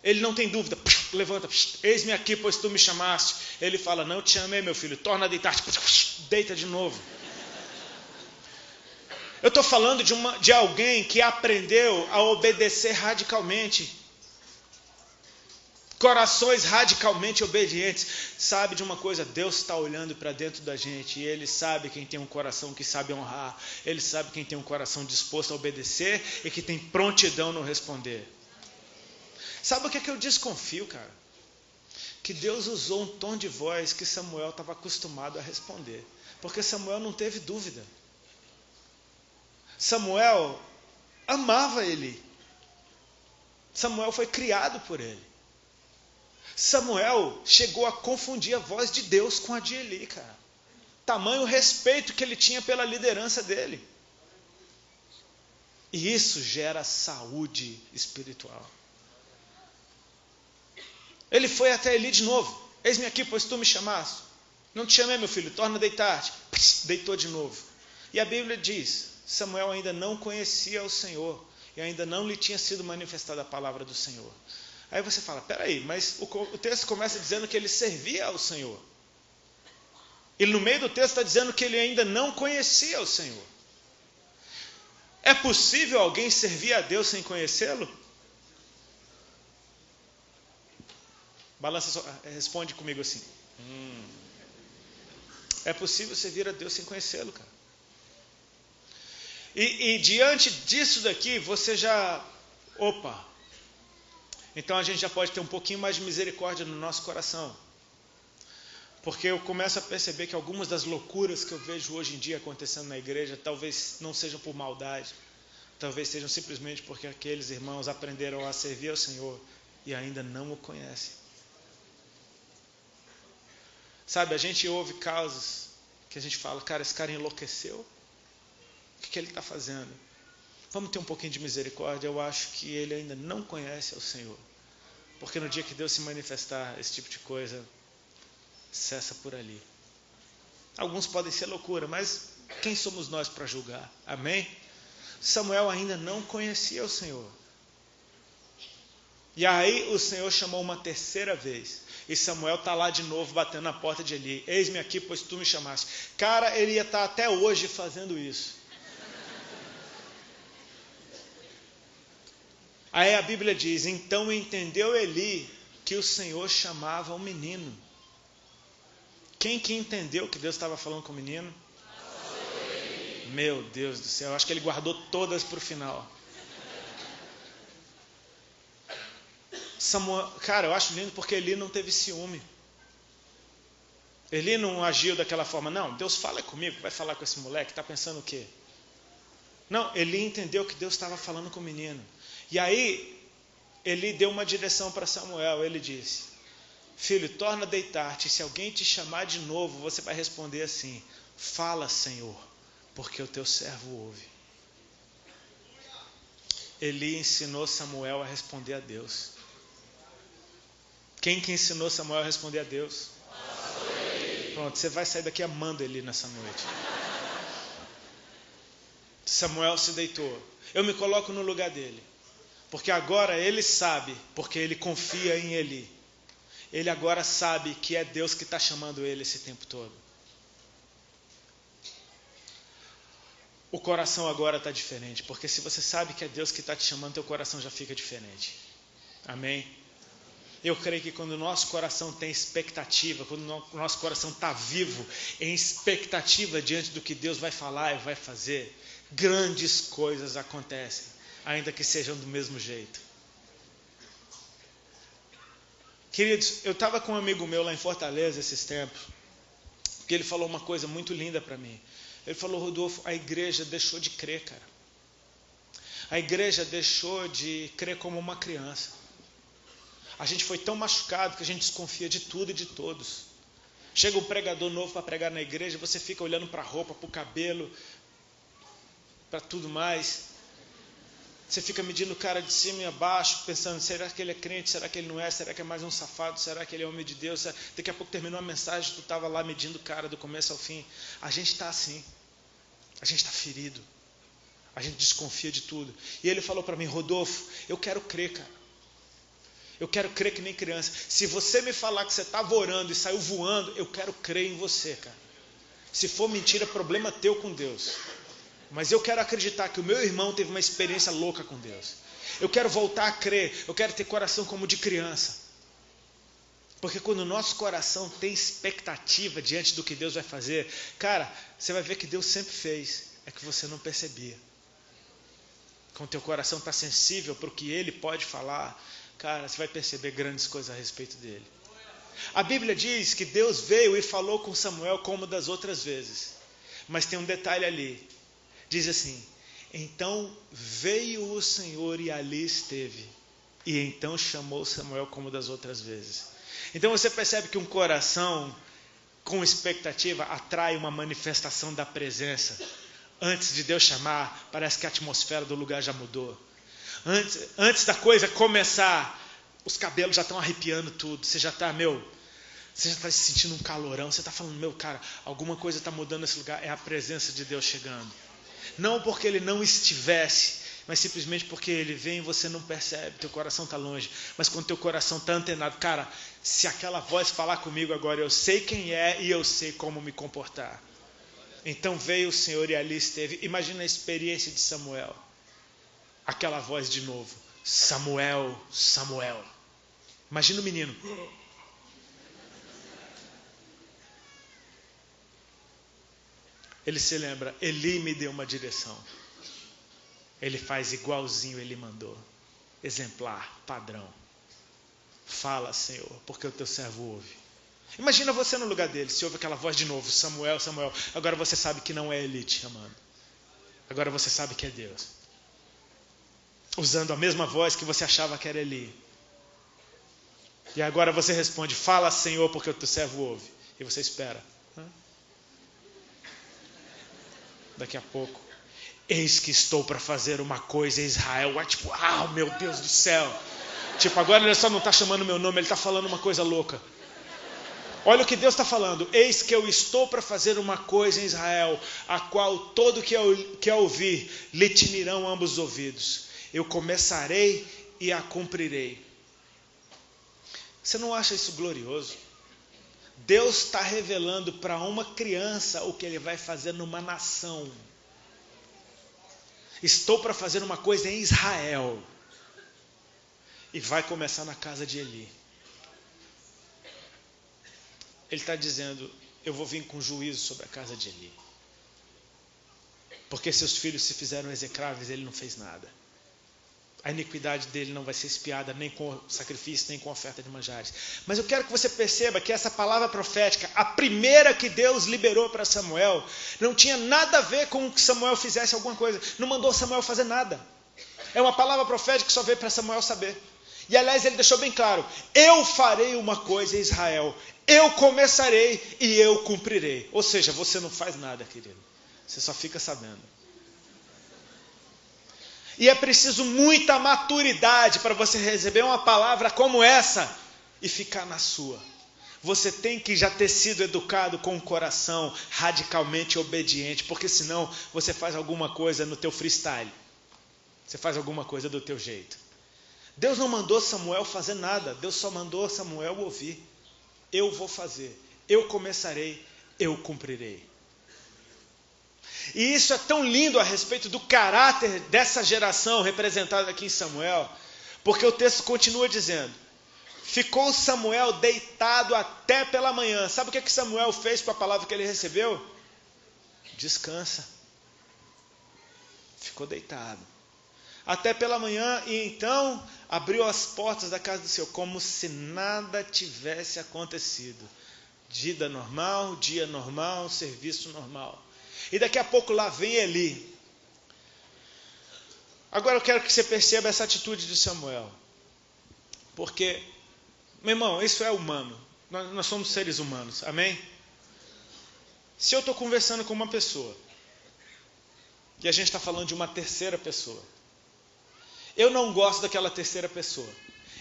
ele não tem dúvida. Levanta, eis-me aqui, pois tu me chamaste. Ele fala, não te chamei, meu filho, torna a deitar-te. Deita de novo. Eu estou falando de alguém que aprendeu a obedecer radicalmente. Corações radicalmente obedientes. Sabe de uma coisa? Deus está olhando para dentro da gente. E Ele sabe quem tem um coração que sabe honrar. Ele sabe quem tem um coração disposto a obedecer e que tem prontidão no responder. Sabe o que é que eu desconfio, cara? Que Deus usou um tom de voz que Samuel estava acostumado a responder. Porque Samuel não teve dúvida. Samuel amava Eli. Samuel foi criado por ele. Samuel chegou a confundir a voz de Deus com a de Eli, cara. Tamanho respeito que ele tinha pela liderança dele. E isso gera saúde espiritual. Ele foi até Eli de novo. Eis-me aqui, pois tu me chamaste. Não te chamei, meu filho, torna a deitar-te. Deitou de novo. E a Bíblia diz, Samuel ainda não conhecia o Senhor. E ainda não lhe tinha sido manifestada a palavra do Senhor. Aí você fala, peraí, mas o texto começa dizendo que ele servia ao Senhor. E no meio do texto está dizendo que ele ainda não conhecia o Senhor. É possível alguém servir a Deus sem conhecê-lo? Balança, responde comigo assim. É possível servir a Deus sem conhecê-lo, cara. E diante disso daqui, você já... Opa! Então a gente já pode ter um pouquinho mais de misericórdia no nosso coração. Porque eu começo a perceber que algumas das loucuras que eu vejo hoje em dia acontecendo na igreja, talvez não sejam por maldade. Talvez sejam simplesmente porque aqueles irmãos aprenderam a servir ao Senhor e ainda não o conhecem. Sabe, a gente ouve casos que a gente fala, cara, esse cara enlouqueceu. O que ele está fazendo? Vamos ter um pouquinho de misericórdia. Eu acho que ele ainda não conhece ao Senhor. Porque no dia que Deus se manifestar, esse tipo de coisa cessa por ali. Alguns podem ser loucura, mas quem somos nós para julgar? Amém? Samuel ainda não conhecia o Senhor. E aí o Senhor chamou uma terceira vez. E Samuel está lá de novo batendo na porta de Eli. Eis-me aqui, pois tu me chamaste. Cara, ele ia estar até hoje fazendo isso. Aí a Bíblia diz, então entendeu Eli que o Senhor chamava o menino. Quem que entendeu que Deus estava falando com o menino? Meu Deus do céu, acho que ele guardou todas para o final. Samuel, cara, eu acho lindo porque Eli não teve ciúme. Eli não agiu daquela forma, não, Deus fala comigo, vai falar com esse moleque, está pensando o quê? Não, Eli entendeu que Deus estava falando com o menino. E aí, Eli deu uma direção para Samuel, ele disse, filho, torna a deitar-te, se alguém te chamar de novo, você vai responder assim, fala, Senhor, porque o teu servo ouve. Eli ensinou Samuel a responder a Deus. Quem que ensinou Samuel a responder a Deus? Pronto, você vai sair daqui amando Eli nessa noite. Samuel se deitou. Eu me coloco no lugar dele. Porque agora ele sabe, porque ele confia em Eli. Ele agora sabe que é Deus que está chamando ele esse tempo todo. O coração agora está diferente, porque se você sabe que é Deus que está te chamando, teu coração já fica diferente. Amém? Eu creio que quando o nosso coração tem expectativa, quando o nosso coração está vivo, em expectativa diante do que Deus vai falar e vai fazer, grandes coisas acontecem, ainda que sejam do mesmo jeito. Queridos, eu estava com um amigo meu lá em Fortaleza esses tempos, que ele falou uma coisa muito linda para mim. Ele falou, Rodolfo, a igreja deixou de crer, cara. A igreja deixou de crer como uma criança. A gente foi tão machucado que a gente desconfia de tudo e de todos. Chega um pregador novo para pregar na igreja, você fica olhando para a roupa, para o cabelo, para tudo mais. Você fica medindo o cara de cima e abaixo, pensando, será que ele é crente, será que ele não é, será que é mais um safado, será que ele é homem de Deus? Daqui a pouco terminou a mensagem, tu estava lá medindo o cara do começo ao fim. A gente está assim, a gente está ferido, a gente desconfia de tudo. E ele falou para mim, Rodolfo, eu quero crer, cara. Eu quero crer que nem criança. Se você me falar que você estava orando e saiu voando, eu quero crer em você, cara. Se for mentira, problema teu com Deus. Mas eu quero acreditar que o meu irmão teve uma experiência louca com Deus. Eu quero voltar a crer. Eu quero ter coração como de criança. Porque quando o nosso coração tem expectativa diante do que Deus vai fazer, cara, você vai ver que Deus sempre fez. É que você não percebia. Quando o teu coração está sensível para o que Ele pode falar, cara, você vai perceber grandes coisas a respeito dele. A Bíblia diz que Deus veio e falou com Samuel como das outras vezes. Mas tem um detalhe ali. Diz assim, então veio o Senhor e ali esteve. E então chamou Samuel como das outras vezes. Então você percebe que um coração com expectativa atrai uma manifestação da presença. Antes de Deus chamar, parece que a atmosfera do lugar já mudou. Antes da coisa começar, os cabelos já estão arrepiando tudo. Você já está, você já está se sentindo um calorão. Você está falando, cara, alguma coisa está mudando nesse lugar. É a presença de Deus chegando. Não porque Ele não estivesse, mas simplesmente porque Ele vem e você não percebe. Teu coração está longe. Mas quando teu coração está antenado, cara, se aquela voz falar comigo agora, eu sei quem é e eu sei como me comportar. Então veio o Senhor e ali esteve. Imagina a experiência de Samuel. Aquela voz de novo. Samuel, Samuel. Imagina o menino. Ele se lembra, Eli me deu uma direção. Ele faz igualzinho ele mandou. Exemplar, padrão. Fala, Senhor, porque o teu servo ouve. Imagina você no lugar dele, se ouve aquela voz de novo, Samuel, Samuel. Agora você sabe que não é Eli te chamando. Agora você sabe que é Deus. Usando a mesma voz que você achava que era Eli. E agora você responde, fala, Senhor, porque o teu servo ouve. E você espera. Daqui a pouco, eis que estou para fazer uma coisa em Israel. Meu Deus do céu. Agora ele só não está chamando meu nome, ele está falando uma coisa louca. Olha o que Deus está falando. Eis que eu estou para fazer uma coisa em Israel, a qual todo que a ouvir, lhe tinirão ambos os ouvidos. Eu começarei e a cumprirei. Você não acha isso glorioso? Deus está revelando para uma criança o que Ele vai fazer numa nação. Estou para fazer uma coisa em Israel. E vai começar na casa de Eli. Ele está dizendo, eu vou vir com juízo sobre a casa de Eli. Porque seus filhos se fizeram execráveis, ele não fez nada. A iniquidade dele não vai ser expiada nem com sacrifício, nem com oferta de manjares. Mas eu quero que você perceba que essa palavra profética, a primeira que Deus liberou para Samuel, não tinha nada a ver com que Samuel fizesse alguma coisa. Não mandou Samuel fazer nada. É uma palavra profética que só veio para Samuel saber. E aliás, ele deixou bem claro, eu farei uma coisa em Israel. Eu começarei e eu cumprirei. Ou seja, você não faz nada, querido. Você só fica sabendo. E é preciso muita maturidade para você receber uma palavra como essa e ficar na sua. Você tem que já ter sido educado com um coração radicalmente obediente, porque senão você faz alguma coisa no teu freestyle. Você faz alguma coisa do teu jeito. Deus não mandou Samuel fazer nada, Deus só mandou Samuel ouvir. Eu vou fazer, eu começarei, eu cumprirei. E isso é tão lindo a respeito do caráter dessa geração representada aqui em Samuel, porque o texto continua dizendo, ficou Samuel deitado até pela manhã. Sabe o que Samuel fez com a palavra que ele recebeu? Descansa. Ficou deitado. Até pela manhã, e então abriu as portas da casa do Senhor, como se nada tivesse acontecido. Dia normal, serviço normal. E daqui a pouco lá vem Eli. Agora eu quero que você perceba essa atitude de Samuel. Porque, meu irmão, isso é humano. Nós somos seres humanos, amém? Se eu estou conversando com uma pessoa, e a gente está falando de uma terceira pessoa, eu não gosto daquela terceira pessoa.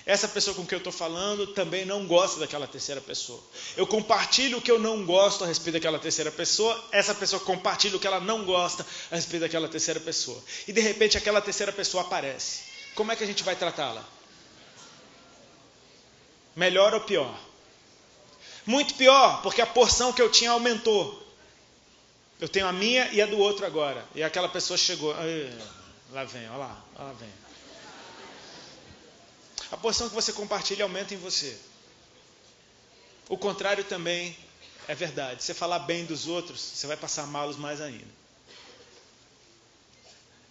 Essa pessoa com quem eu estou falando também não gosta daquela terceira pessoa. Eu compartilho o que eu não gosto a respeito daquela terceira pessoa. Essa pessoa compartilha o que ela não gosta a respeito daquela terceira pessoa. E de repente aquela terceira pessoa aparece. Como é que a gente vai tratá-la? Melhor ou pior? Muito pior, porque a porção que eu tinha aumentou. Eu tenho a minha e a do outro agora. E aquela pessoa chegou. Lá vem, olha lá vem. A porção que você compartilha aumenta em você. O contrário também é verdade. Você falar bem dos outros, você vai passar malos mais ainda.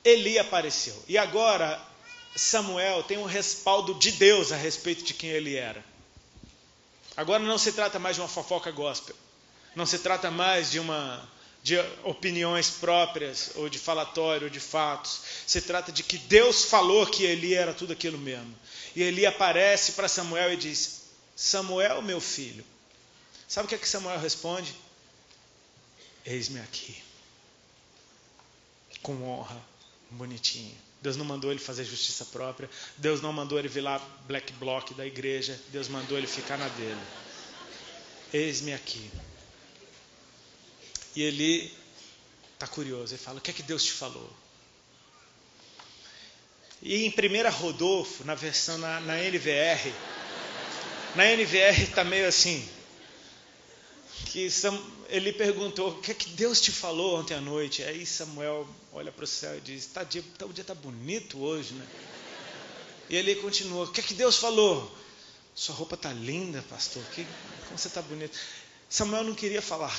Eli apareceu. E agora, Samuel tem um respaldo de Deus a respeito de quem ele era. Agora não se trata mais de uma fofoca gospel. Não se trata mais de uma de opiniões próprias, ou de falatório, ou de fatos. Se trata de que Deus falou que Eli era tudo aquilo mesmo. E Eli aparece para Samuel e diz: Samuel, meu filho. Sabe o que é que Samuel responde? Eis-me aqui. Com honra, bonitinho. Deus não mandou ele fazer justiça própria. Deus não mandou ele virar black bloc da igreja. Deus mandou ele ficar na dele. Eis-me aqui. E ele está curioso. Ele fala: o que é que Deus te falou? E em 1 Rodolfo, na versão na NVR, está meio assim, que ele perguntou: o que é que Deus te falou ontem à noite? Aí Samuel olha para o céu e diz: o dia está bonito hoje, né? E ele continua: o que é que Deus falou? Sua roupa está linda, pastor, como você está bonito. Samuel não queria falar,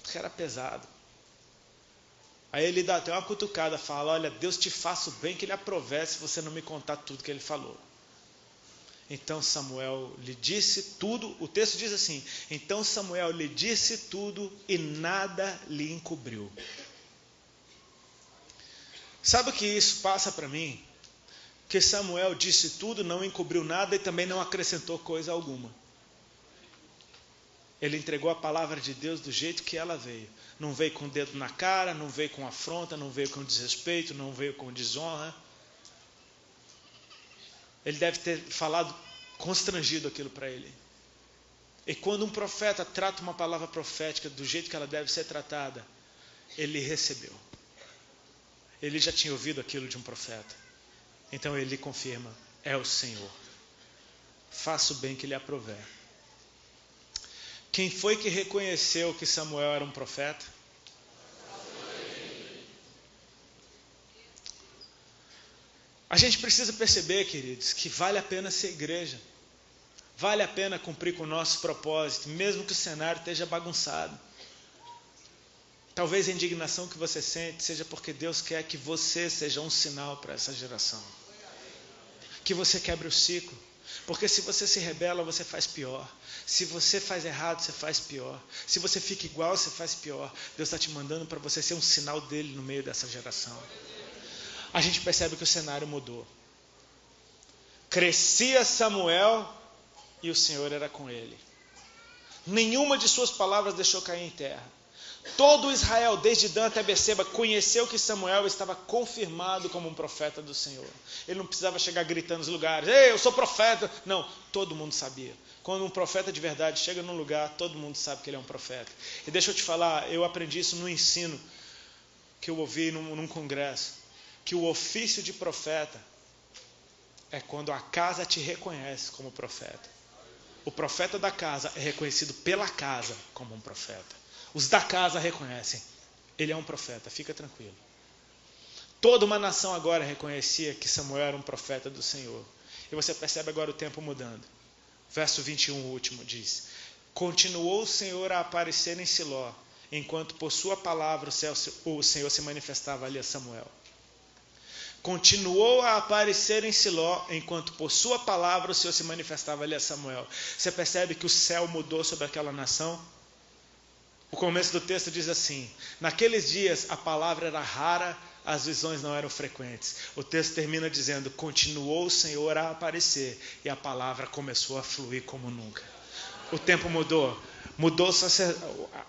porque era pesado. Aí ele dá até uma cutucada, fala: olha, Deus te faça o bem que ele aprove se você não me contar tudo que ele falou. Então Samuel lhe disse tudo, o texto diz assim: então Samuel lhe disse tudo e nada lhe encobriu. Sabe o que isso passa para mim? Que Samuel disse tudo, não encobriu nada e também não acrescentou coisa alguma. Ele entregou a palavra de Deus do jeito que ela veio. Não veio com o dedo na cara, não veio com afronta, não veio com desrespeito, não veio com desonra. Ele deve ter falado constrangido aquilo para ele. E quando um profeta trata uma palavra profética do jeito que ela deve ser tratada, ele recebeu. Ele já tinha ouvido aquilo de um profeta. Então ele confirma: é o Senhor. Faça o bem que lhe aprouver. Quem foi que reconheceu que Samuel era um profeta? A gente precisa perceber, queridos, que vale a pena ser igreja. Vale a pena cumprir com o nosso propósito, mesmo que o cenário esteja bagunçado. Talvez a indignação que você sente seja porque Deus quer que você seja um sinal para essa geração. Que você quebre o ciclo. Porque se você se rebela, você faz pior. Se você faz errado, você faz pior. Se você fica igual, você faz pior. Deus está te mandando para você ser um sinal dele no meio dessa geração. A gente percebe que o cenário mudou. Crescia Samuel e o Senhor era com ele. Nenhuma de suas palavras deixou cair em terra. Todo Israel, desde Dan até Beceba, conheceu que Samuel estava confirmado como um profeta do Senhor. Ele não precisava chegar gritando nos lugares: ei, eu sou profeta. Não, todo mundo sabia. Quando um profeta de verdade chega num lugar, todo mundo sabe que ele é um profeta. E deixa eu te falar, eu aprendi isso no ensino que eu ouvi num congresso, que o ofício de profeta é quando a casa te reconhece como profeta. O profeta da casa é reconhecido pela casa como um profeta. Os da casa reconhecem: ele é um profeta, fica tranquilo. Toda uma nação agora reconhecia que Samuel era um profeta do Senhor. E você percebe agora o tempo mudando. Verso 21, o último, diz: continuou o Senhor a aparecer em Siló, enquanto por sua palavra o Senhor se manifestava ali a Samuel. Continuou a aparecer em Siló, enquanto por sua palavra o Senhor se manifestava ali a Samuel. Você percebe que o céu mudou sobre aquela nação? O começo do texto diz assim: naqueles dias a palavra era rara, as visões não eram frequentes. O texto termina dizendo: continuou o Senhor a aparecer e a palavra começou a fluir como nunca. O tempo mudou.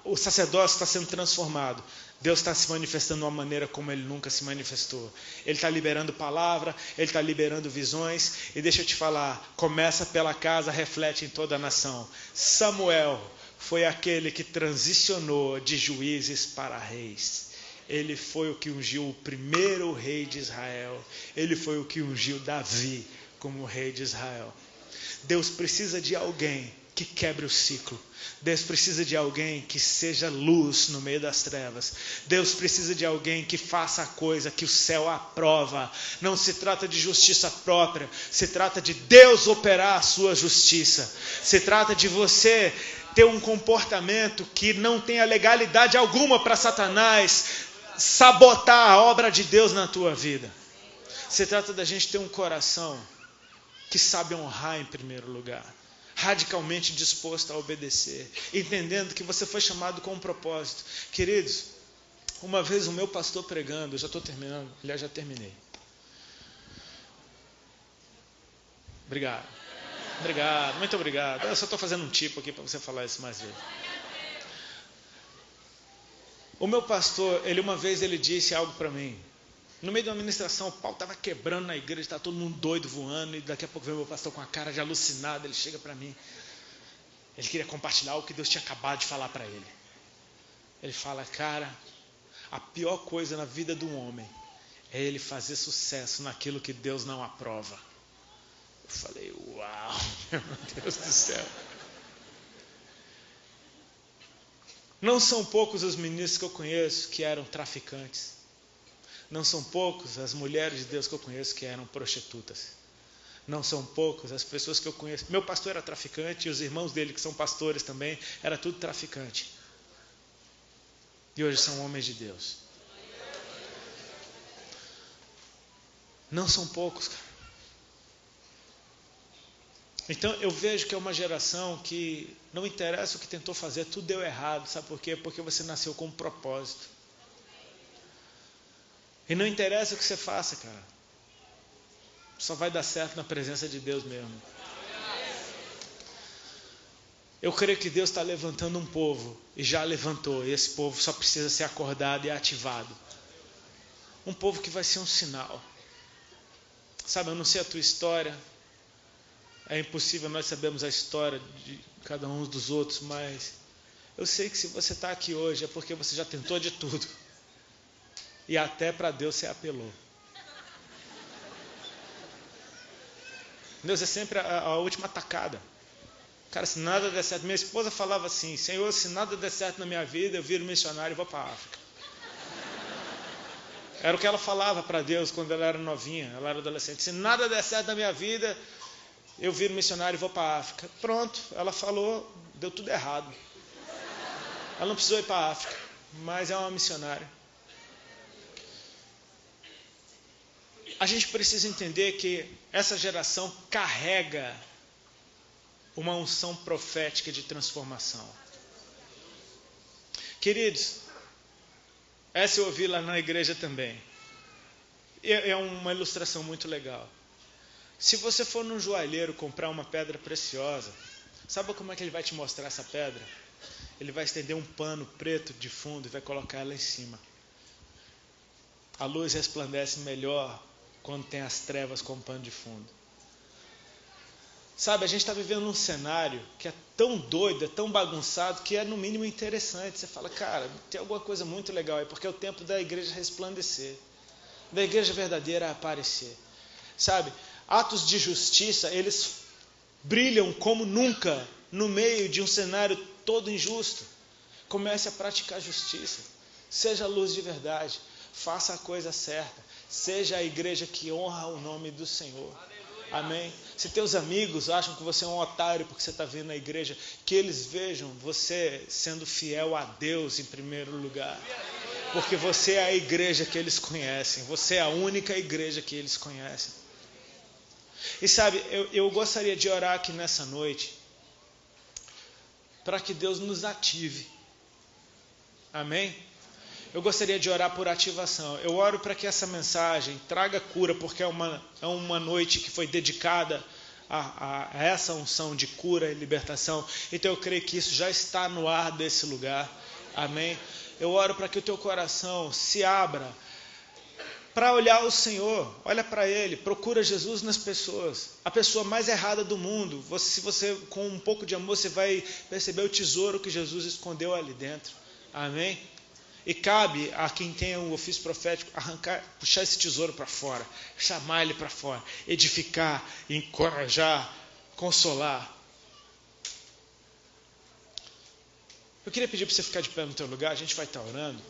O sacerdócio está sendo transformado. Deus está se manifestando de uma maneira como Ele nunca se manifestou. Ele está liberando palavra, Ele está liberando visões. E deixa eu te falar, começa pela casa, reflete em toda a nação. Samuel foi aquele que transicionou de juízes para reis. Ele foi o que ungiu o primeiro rei de Israel. Ele foi o que ungiu Davi como rei de Israel. Deus precisa de alguém que quebre o ciclo. Deus precisa de alguém que seja luz no meio das trevas. Deus precisa de alguém que faça a coisa que o céu aprova. Não se trata de justiça própria, se trata de Deus operar a sua justiça. Se trata de você ter um comportamento que não tenha legalidade alguma para Satanás sabotar a obra de Deus na tua vida. Se trata da gente ter um coração que sabe honrar em primeiro lugar. radicalmente disposto a obedecer, entendendo que você foi chamado com um propósito. Queridos, uma vez o meu pastor pregando, eu já estou terminando, aliás, já terminei. Obrigado, muito obrigado. Eu só estou fazendo um tipo aqui para você falar isso mais vezes. O meu pastor, uma vez ele disse algo para mim. No meio da administração, o pau estava quebrando na igreja, estava todo mundo doido voando, e daqui a pouco veio o meu pastor com a cara de alucinado, ele chega para mim. Ele queria compartilhar o que Deus tinha acabado de falar para ele. Ele fala, cara, a pior coisa na vida do homem é ele fazer sucesso naquilo que Deus não aprova. Eu falei, uau, meu Deus do céu. Não são poucos os ministros que eu conheço que eram traficantes. Não são poucos as mulheres de Deus que eu conheço que eram prostitutas. Não são poucos as pessoas que eu conheço. Meu pastor era traficante e os irmãos dele que são pastores também, era tudo traficante. E hoje são homens de Deus. Não são poucos, cara. Então eu vejo que é uma geração que não interessa o que tentou fazer, tudo deu errado. Sabe por quê? Porque você nasceu com um propósito. E não interessa o que você faça, cara. Só vai dar certo na presença de Deus mesmo. Eu creio que Deus está levantando um povo, e já levantou, e esse povo só precisa ser acordado e ativado. Um povo que vai ser um sinal. Sabe, eu não sei a tua história, é impossível nós sabermos a história de cada um dos outros, mas eu sei que se você está aqui hoje é porque você já tentou de tudo. E até para Deus você apelou. Deus é sempre a última tacada. Cara, se nada der certo, minha esposa falava assim, Senhor, se nada der certo na minha vida, eu viro missionário e vou para a África. Era o que ela falava para Deus quando ela era novinha, ela era adolescente. Se nada der certo na minha vida, eu viro missionário e vou para a África. Pronto, ela falou, deu tudo errado. Ela não precisou ir para a África, mas é uma missionária. A gente precisa entender que essa geração carrega uma unção profética de transformação. Queridos, essa eu ouvi lá na igreja também. É uma ilustração muito legal. Se você for num joalheiro comprar uma pedra preciosa, sabe como é que ele vai te mostrar essa pedra? Ele vai estender um pano preto de fundo e vai colocar ela em cima. A luz resplandece melhor quando tem as trevas como pano de fundo. Sabe, a gente está vivendo um cenário que é tão doido, é tão bagunçado, que é no mínimo interessante. Você fala, cara, tem alguma coisa muito legal aí, porque é o tempo da igreja resplandecer, da igreja verdadeira aparecer. Sabe, atos de justiça, eles brilham como nunca no meio de um cenário todo injusto. Comece a praticar justiça, seja a luz de verdade, faça a coisa certa, seja a igreja que honra o nome do Senhor. Amém? Se teus amigos acham que você é um otário porque você está vindo na igreja, que eles vejam você sendo fiel a Deus em primeiro lugar. Porque você é a igreja que eles conhecem, você é a única igreja que eles conhecem. E sabe, eu gostaria de orar aqui nessa noite, para que Deus nos ative. Amém? Eu gostaria de orar por ativação. Eu oro para que essa mensagem traga cura, porque é uma noite que foi dedicada a essa unção de cura e libertação. Então eu creio que isso já está no ar desse lugar. Amém? Eu oro para que o teu coração se abra para olhar o Senhor. Olha para Ele, procura Jesus nas pessoas. A pessoa mais errada do mundo. Se você com um pouco de amor, você vai perceber o tesouro que Jesus escondeu ali dentro. Amém? E cabe a quem tem um ofício profético puxar esse tesouro para fora, chamar ele para fora, edificar, encorajar, consolar. Eu queria pedir para você ficar de pé no teu lugar, a gente vai estar orando.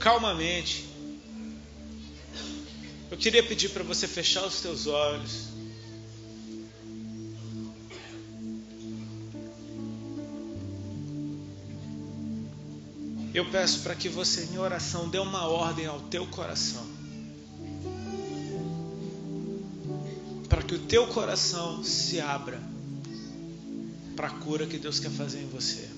Calmamente. Eu queria pedir para você fechar os teus olhos. Eu peço para que você, em oração, dê uma ordem ao teu coração. Para que o teu coração se abra para a cura que Deus quer fazer em você.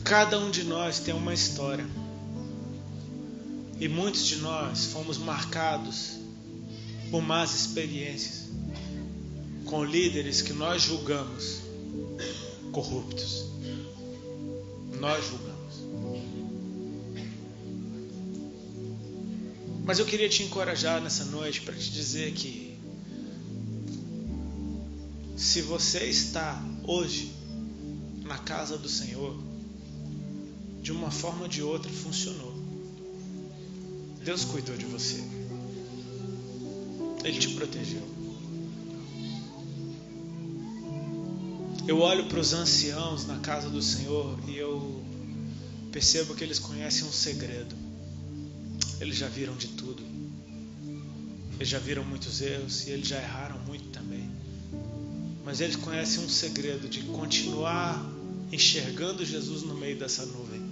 Cada um de nós tem uma história. E muitos de nós fomos marcados por más experiências com líderes que nós julgamos corruptos. Nós julgamos. Mas eu queria te encorajar nessa noite para te dizer que se você está hoje na casa do Senhor, de uma forma ou de outra funcionou. Deus cuidou de você. Ele te protegeu. Eu olho para os anciãos na casa do Senhor e eu percebo que eles conhecem um segredo. Eles já viram de tudo. Eles já viram muitos erros e eles já erraram muito também. Mas eles conhecem um segredo de continuar enxergando Jesus no meio dessa nuvem.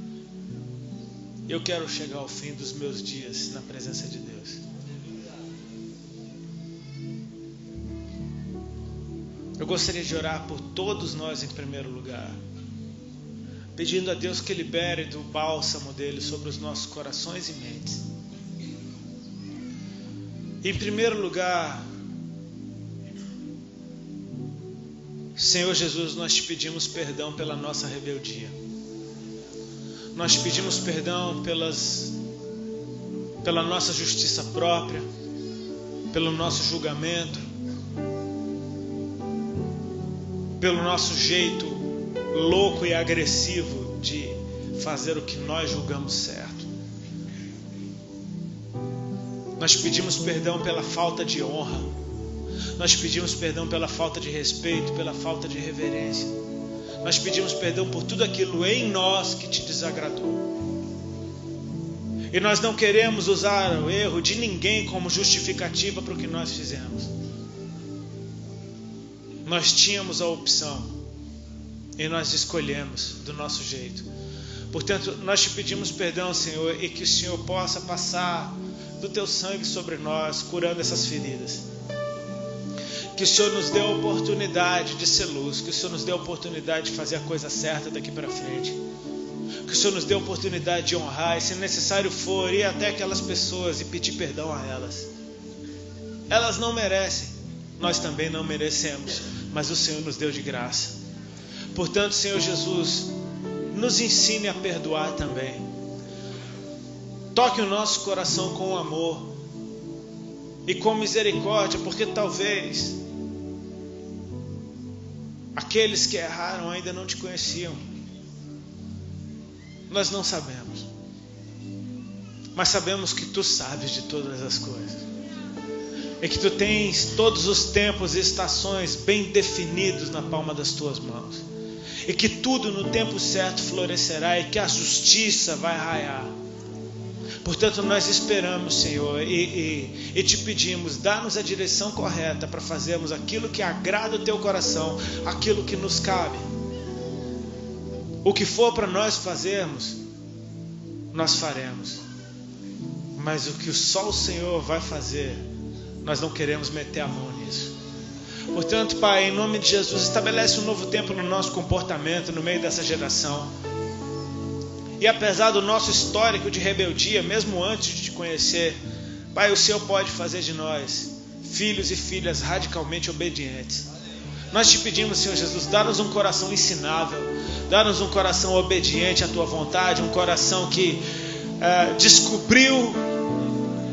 Eu quero chegar ao fim dos meus dias na presença de Deus. Eu gostaria de orar por todos nós em primeiro lugar, pedindo a Deus que libere do bálsamo dele sobre os nossos corações e mentes. Em primeiro lugar, Senhor Jesus, nós te pedimos perdão pela nossa rebeldia. Nós te pedimos perdão pela nossa justiça própria, pelo nosso julgamento, pelo nosso jeito louco e agressivo de fazer o que nós julgamos certo. Nós pedimos perdão pela falta de honra. Nós pedimos perdão pela falta de respeito, pela falta de reverência. Nós pedimos perdão por tudo aquilo em nós que te desagradou. E nós não queremos usar o erro de ninguém como justificativa para o que nós fizemos. Nós tínhamos a opção e nós escolhemos do nosso jeito. Portanto, nós te pedimos perdão, Senhor, e que o Senhor possa passar do teu sangue sobre nós, curando essas feridas. Que o Senhor nos dê a oportunidade de ser luz, que o Senhor nos dê a oportunidade de fazer a coisa certa daqui para frente. Que o Senhor nos dê a oportunidade de honrar, e se necessário for, ir até aquelas pessoas e pedir perdão a elas. Elas não merecem, nós também não merecemos, mas o Senhor nos deu de graça. Portanto, Senhor Jesus, nos ensine a perdoar também. Toque o nosso coração com amor e com misericórdia, porque talvez aqueles que erraram ainda não te conheciam. Nós não sabemos, mas sabemos que tu sabes de todas as coisas, e que tu tens todos os tempos e estações bem definidos na palma das tuas mãos, e que tudo no tempo certo florescerá, e que a justiça vai raiar. Portanto, nós esperamos, Senhor, e te pedimos, dá-nos a direção correta para fazermos aquilo que agrada o teu coração, aquilo que nos cabe. O que for para nós fazermos, nós faremos. Mas o que só o Senhor vai fazer, nós não queremos meter a mão nisso. Portanto, Pai, em nome de Jesus, estabelece um novo tempo no nosso comportamento, no meio dessa geração. E apesar do nosso histórico de rebeldia, mesmo antes de te conhecer, Pai, o Senhor pode fazer de nós filhos e filhas radicalmente obedientes. Nós te pedimos, Senhor Jesus, dá-nos um coração ensinável, dá-nos um coração obediente à Tua vontade, um coração que descobriu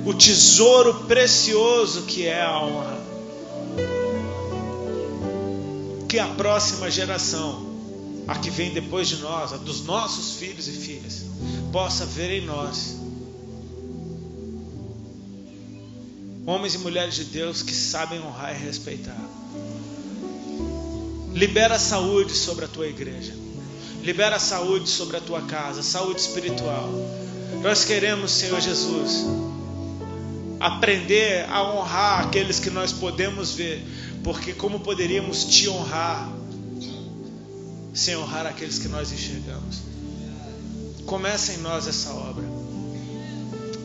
o tesouro precioso que é a honra. Que a próxima geração, a que vem depois de nós, a dos nossos filhos e filhas, possa ver em nós homens e mulheres de Deus que sabem honrar e respeitar. Libera saúde sobre a tua igreja. Libera a saúde sobre a tua casa, saúde espiritual. Nós queremos, Senhor Jesus, aprender a honrar aqueles que nós podemos ver, porque como poderíamos te honrar sem honrar aqueles que nós enxergamos? Começa em nós essa obra.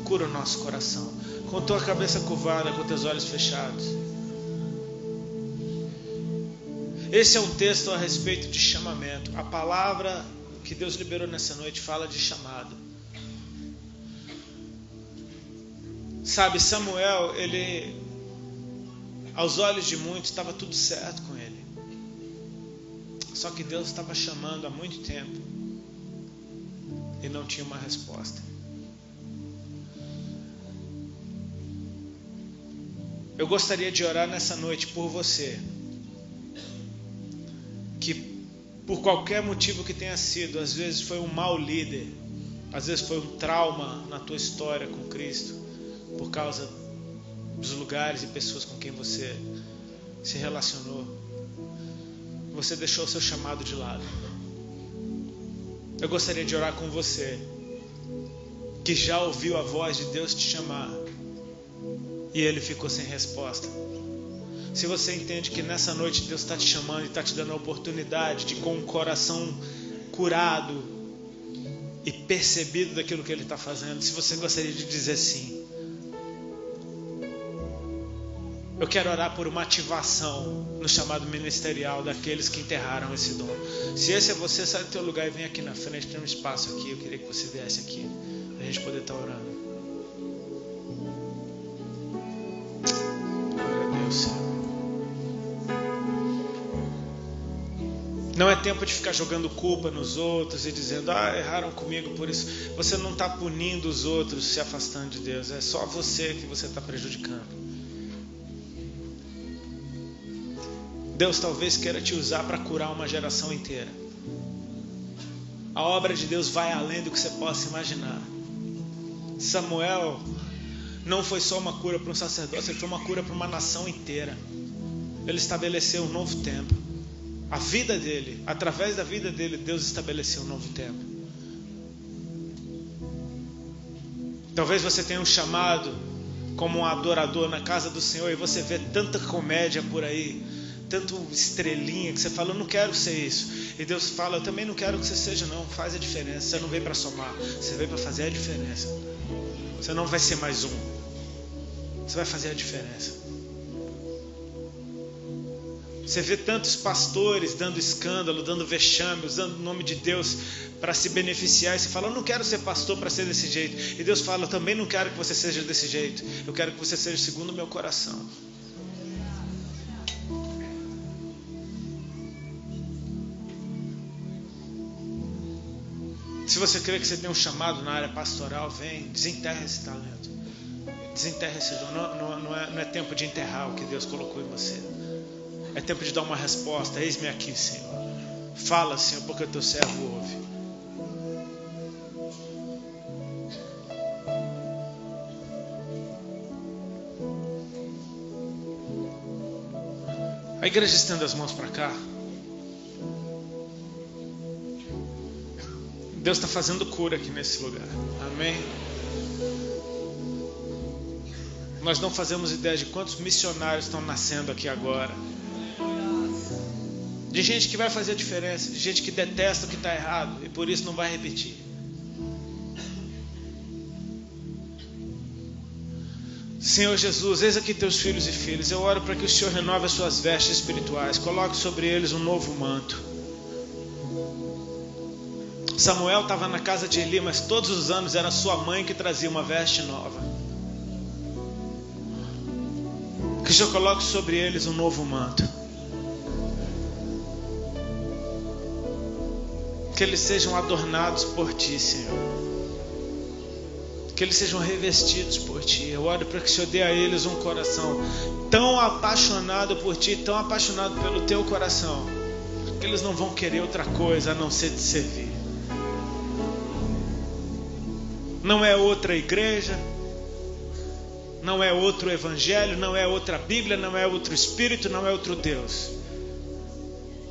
Cura o nosso coração, com tua cabeça curvada, com teus olhos fechados. Esse é um texto a respeito de chamamento. A palavra que Deus liberou nessa noite fala de chamado. Sabe, Samuel, ele, aos olhos de muitos, estava tudo certo com ele. Só que Deus estava chamando há muito tempo e não tinha uma resposta. Eu gostaria de orar nessa noite por você, que por qualquer motivo que tenha sido, às vezes foi um mau líder, às vezes foi um trauma na tua história com Cristo, por causa dos lugares e pessoas com quem você se relacionou, você deixou o seu chamado de lado. Eu gostaria de orar com você, que já ouviu a voz de Deus te chamar, e ele ficou sem resposta. Se você entende que nessa noite Deus está te chamando e está te dando a oportunidade de, com um coração curado e percebido daquilo que Ele está fazendo, se você gostaria de dizer sim, eu quero orar por uma ativação no chamado ministerial daqueles que enterraram esse dom. Se esse é você, sai do teu lugar e vem aqui na frente, tem um espaço aqui, eu queria que você viesse aqui, para a gente poder estar orando. Glória a Deus, Senhor. Não é tempo de ficar jogando culpa nos outros e dizendo, erraram comigo por isso. Você não está punindo os outros se afastando de Deus. É só você que você está prejudicando. Deus talvez queira te usar para curar uma geração inteira. A obra de Deus vai além do que você possa imaginar. Samuel não foi só uma cura para um sacerdócio, ele foi uma cura para uma nação inteira. Ele estabeleceu um novo tempo. A vida dele, através da vida dele, Deus estabeleceu um novo tempo. Talvez você tenha um chamado como um adorador na casa do Senhor e você vê tanta comédia por aí, tanto estrelinha, que você fala, eu não quero ser isso. E Deus fala, eu também não quero que você seja, não. Faz a diferença. Você não veio para somar, você veio para fazer a diferença. Você não vai ser mais um, você vai fazer a diferença. Você vê tantos pastores dando escândalo, dando vexame, usando o nome de Deus para se beneficiar. E você fala, eu não quero ser pastor para ser desse jeito. E Deus fala, eu também não quero que você seja desse jeito. Eu quero que você seja segundo o meu coração. Se você crê que você tem um chamado na área pastoral, vem, desenterra esse talento. Desenterra esse dom. Não é tempo de enterrar o que Deus colocou em você. É tempo de dar uma resposta. Eis-me aqui, Senhor. Fala, Senhor, porque o teu servo ouve. A igreja estende as mãos para cá. Deus está fazendo cura aqui nesse lugar. Amém? Nós não fazemos ideia de quantos missionários estão nascendo aqui agora. De gente que vai fazer a diferença, de gente que detesta o que está errado e por isso não vai repetir. Senhor Jesus, eis aqui teus filhos e filhas. Eu oro para que o Senhor renove as suas vestes espirituais, coloque sobre eles um novo manto. Samuel estava na casa de Eli, mas todos os anos era sua mãe que trazia uma veste nova. Que o Senhor coloque sobre eles um novo manto. Que eles sejam adornados por Ti, Senhor. Que eles sejam revestidos por Ti. Eu oro para que o Senhor dê a eles um coração tão apaixonado por Ti, tão apaixonado pelo Teu coração, que eles não vão querer outra coisa a não ser te servir. Não é outra igreja, não é outro evangelho, não é outra Bíblia, não é outro Espírito, não é outro Deus.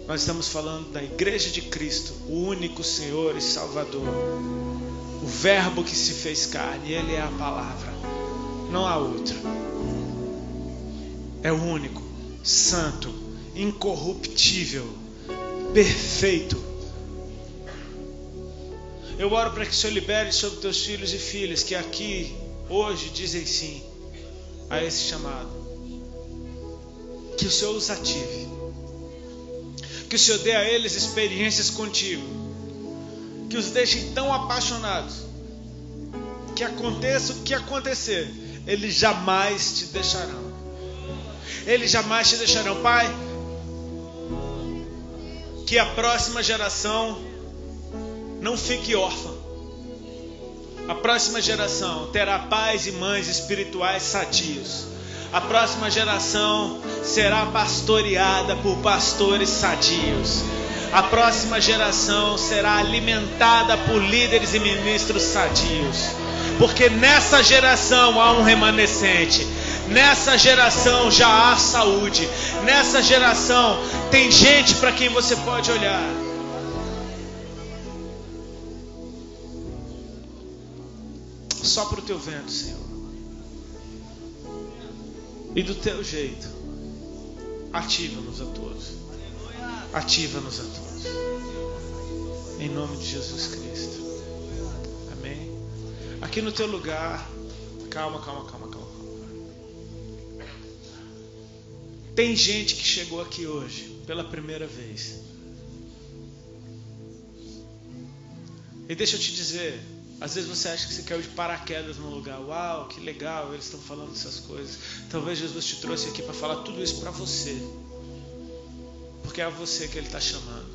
Nós estamos falando da Igreja de Cristo, o único Senhor e Salvador, o Verbo que se fez carne, Ele é a palavra, não há outro. É o único, santo, incorruptível, perfeito. Eu oro para que o Senhor libere sobre teus filhos e filhas que aqui, hoje, dizem sim a esse chamado. Que o Senhor os ative. Que o Senhor dê a eles experiências contigo. Que os deixe tão apaixonados. Que aconteça o que acontecer, eles jamais te deixarão. Eles jamais te deixarão. Pai, que a próxima geração não fique órfã. A próxima geração terá pais e mães espirituais sadios. A próxima geração será pastoreada por pastores sadios. A próxima geração será alimentada por líderes e ministros sadios. Porque nessa geração há um remanescente. Nessa geração já há saúde. Nessa geração tem gente para quem você pode olhar. Sopra o teu vento, Senhor. E do teu jeito, ativa-nos a todos. Ativa-nos a todos. Em nome de Jesus Cristo. Amém. Aqui no teu lugar, calma. Tem gente que chegou aqui hoje pela primeira vez. E deixa eu te dizer, às vezes você acha que você caiu de paraquedas num lugar. Uau, que legal, eles estão falando essas coisas. Talvez Jesus te trouxe aqui para falar tudo isso para você. Porque é a você que Ele está chamando.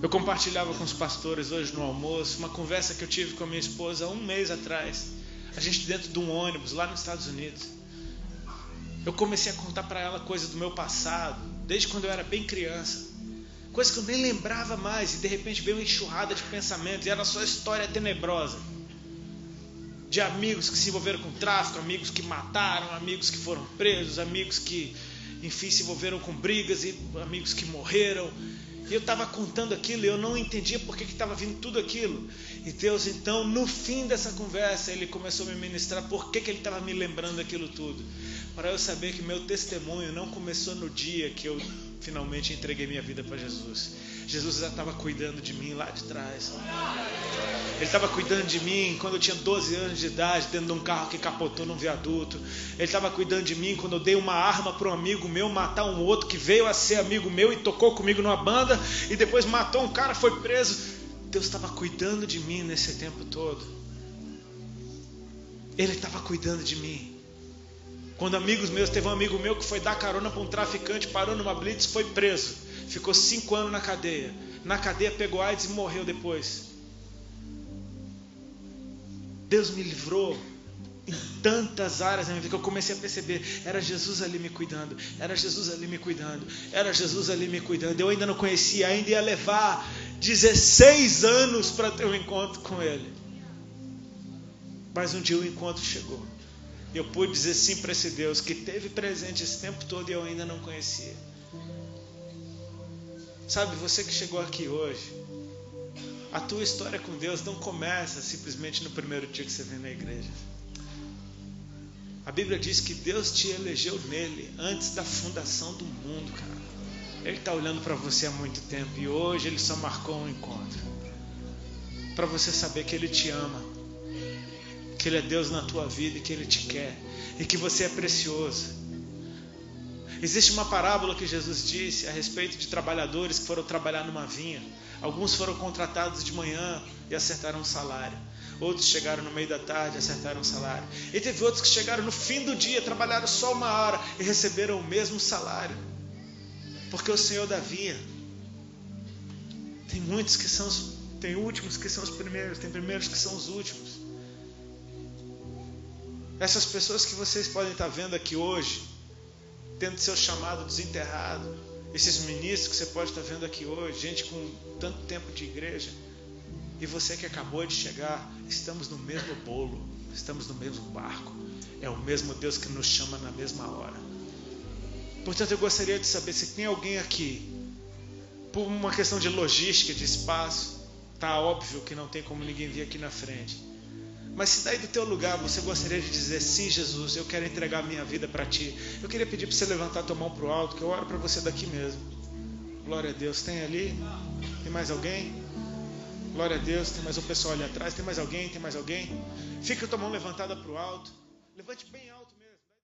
Eu compartilhava com os pastores hoje no almoço uma conversa que eu tive com a minha esposa há um mês atrás. A gente dentro de um ônibus lá nos Estados Unidos. Eu comecei a contar para ela coisas do meu passado, desde quando eu era bem criança. Coisas que eu nem lembrava mais. E de repente veio uma enxurrada de pensamentos. E era só história tenebrosa. De amigos que se envolveram com tráfico, amigos que mataram, amigos que foram presos, amigos que, enfim, se envolveram com brigas e amigos que morreram. E eu estava contando aquilo e eu não entendia por que estava vindo tudo aquilo. E Deus, então, no fim dessa conversa, Ele começou a me ministrar por que Ele estava me lembrando daquilo tudo. Para eu saber que meu testemunho não começou no dia que eu finalmente entreguei minha vida para Jesus. Jesus já estava cuidando de mim lá de trás. Ele estava cuidando de mim quando eu tinha 12 anos de idade, dentro de um carro que capotou num viaduto. Ele estava cuidando de mim quando eu dei uma arma para um amigo meu matar um outro que veio a ser amigo meu e tocou comigo numa banda e depois matou um cara, foi preso. Deus estava cuidando de mim nesse tempo todo. Ele estava cuidando de mim. Quando amigos meus, teve um amigo meu que foi dar carona para um traficante, parou numa blitz, foi preso. Ficou 5 anos na cadeia. Na cadeia pegou AIDS e morreu depois. Deus me livrou em tantas áreas da minha vida que eu comecei a perceber. Era Jesus ali me cuidando. Era Jesus ali me cuidando. Era Jesus ali me cuidando. Eu ainda não conhecia, ainda ia levar 16 anos para ter um encontro com Ele. Mas um dia o encontro chegou. Eu pude dizer sim para esse Deus que teve presente esse tempo todo e eu ainda não conhecia. Sabe, você que chegou aqui hoje, a tua história com Deus não começa simplesmente no primeiro dia que você vem na igreja. A Bíblia diz que Deus te elegeu nele antes da fundação do mundo, cara. Ele está olhando para você há muito tempo e hoje Ele só marcou um encontro. Para você saber que Ele te ama. Que Ele é Deus na tua vida e que Ele te quer. E que você é precioso. Existe uma parábola que Jesus disse a respeito de trabalhadores que foram trabalhar numa vinha. Alguns foram contratados de manhã e acertaram um salário. Outros chegaram no meio da tarde e acertaram um salário. E teve outros que chegaram no fim do dia, trabalharam só 1 hora e receberam o mesmo salário. Porque o Senhor da vinha tem muitos que são tem últimos que são os primeiros, tem primeiros que são os últimos. Essas pessoas que vocês podem estar vendo aqui hoje, tendo seu chamado desenterrado, esses ministros que você pode estar vendo aqui hoje, gente com tanto tempo de igreja, e você que acabou de chegar, estamos no mesmo bolo, estamos no mesmo barco, é o mesmo Deus que nos chama na mesma hora. Portanto, eu gostaria de saber se tem alguém aqui, por uma questão de logística, de espaço, tá óbvio que não tem como ninguém vir aqui na frente. Mas se daí do teu lugar você gostaria de dizer: sim, Jesus, eu quero entregar a minha vida para ti. Eu queria pedir para você levantar a tua mão para o alto, que eu oro para você daqui mesmo. Glória a Deus. Tem ali? Tem mais alguém? Glória a Deus. Tem mais um pessoal ali atrás? Tem mais alguém? Tem mais alguém? Fica com a tua mão levantada para o alto. Levante bem alto mesmo.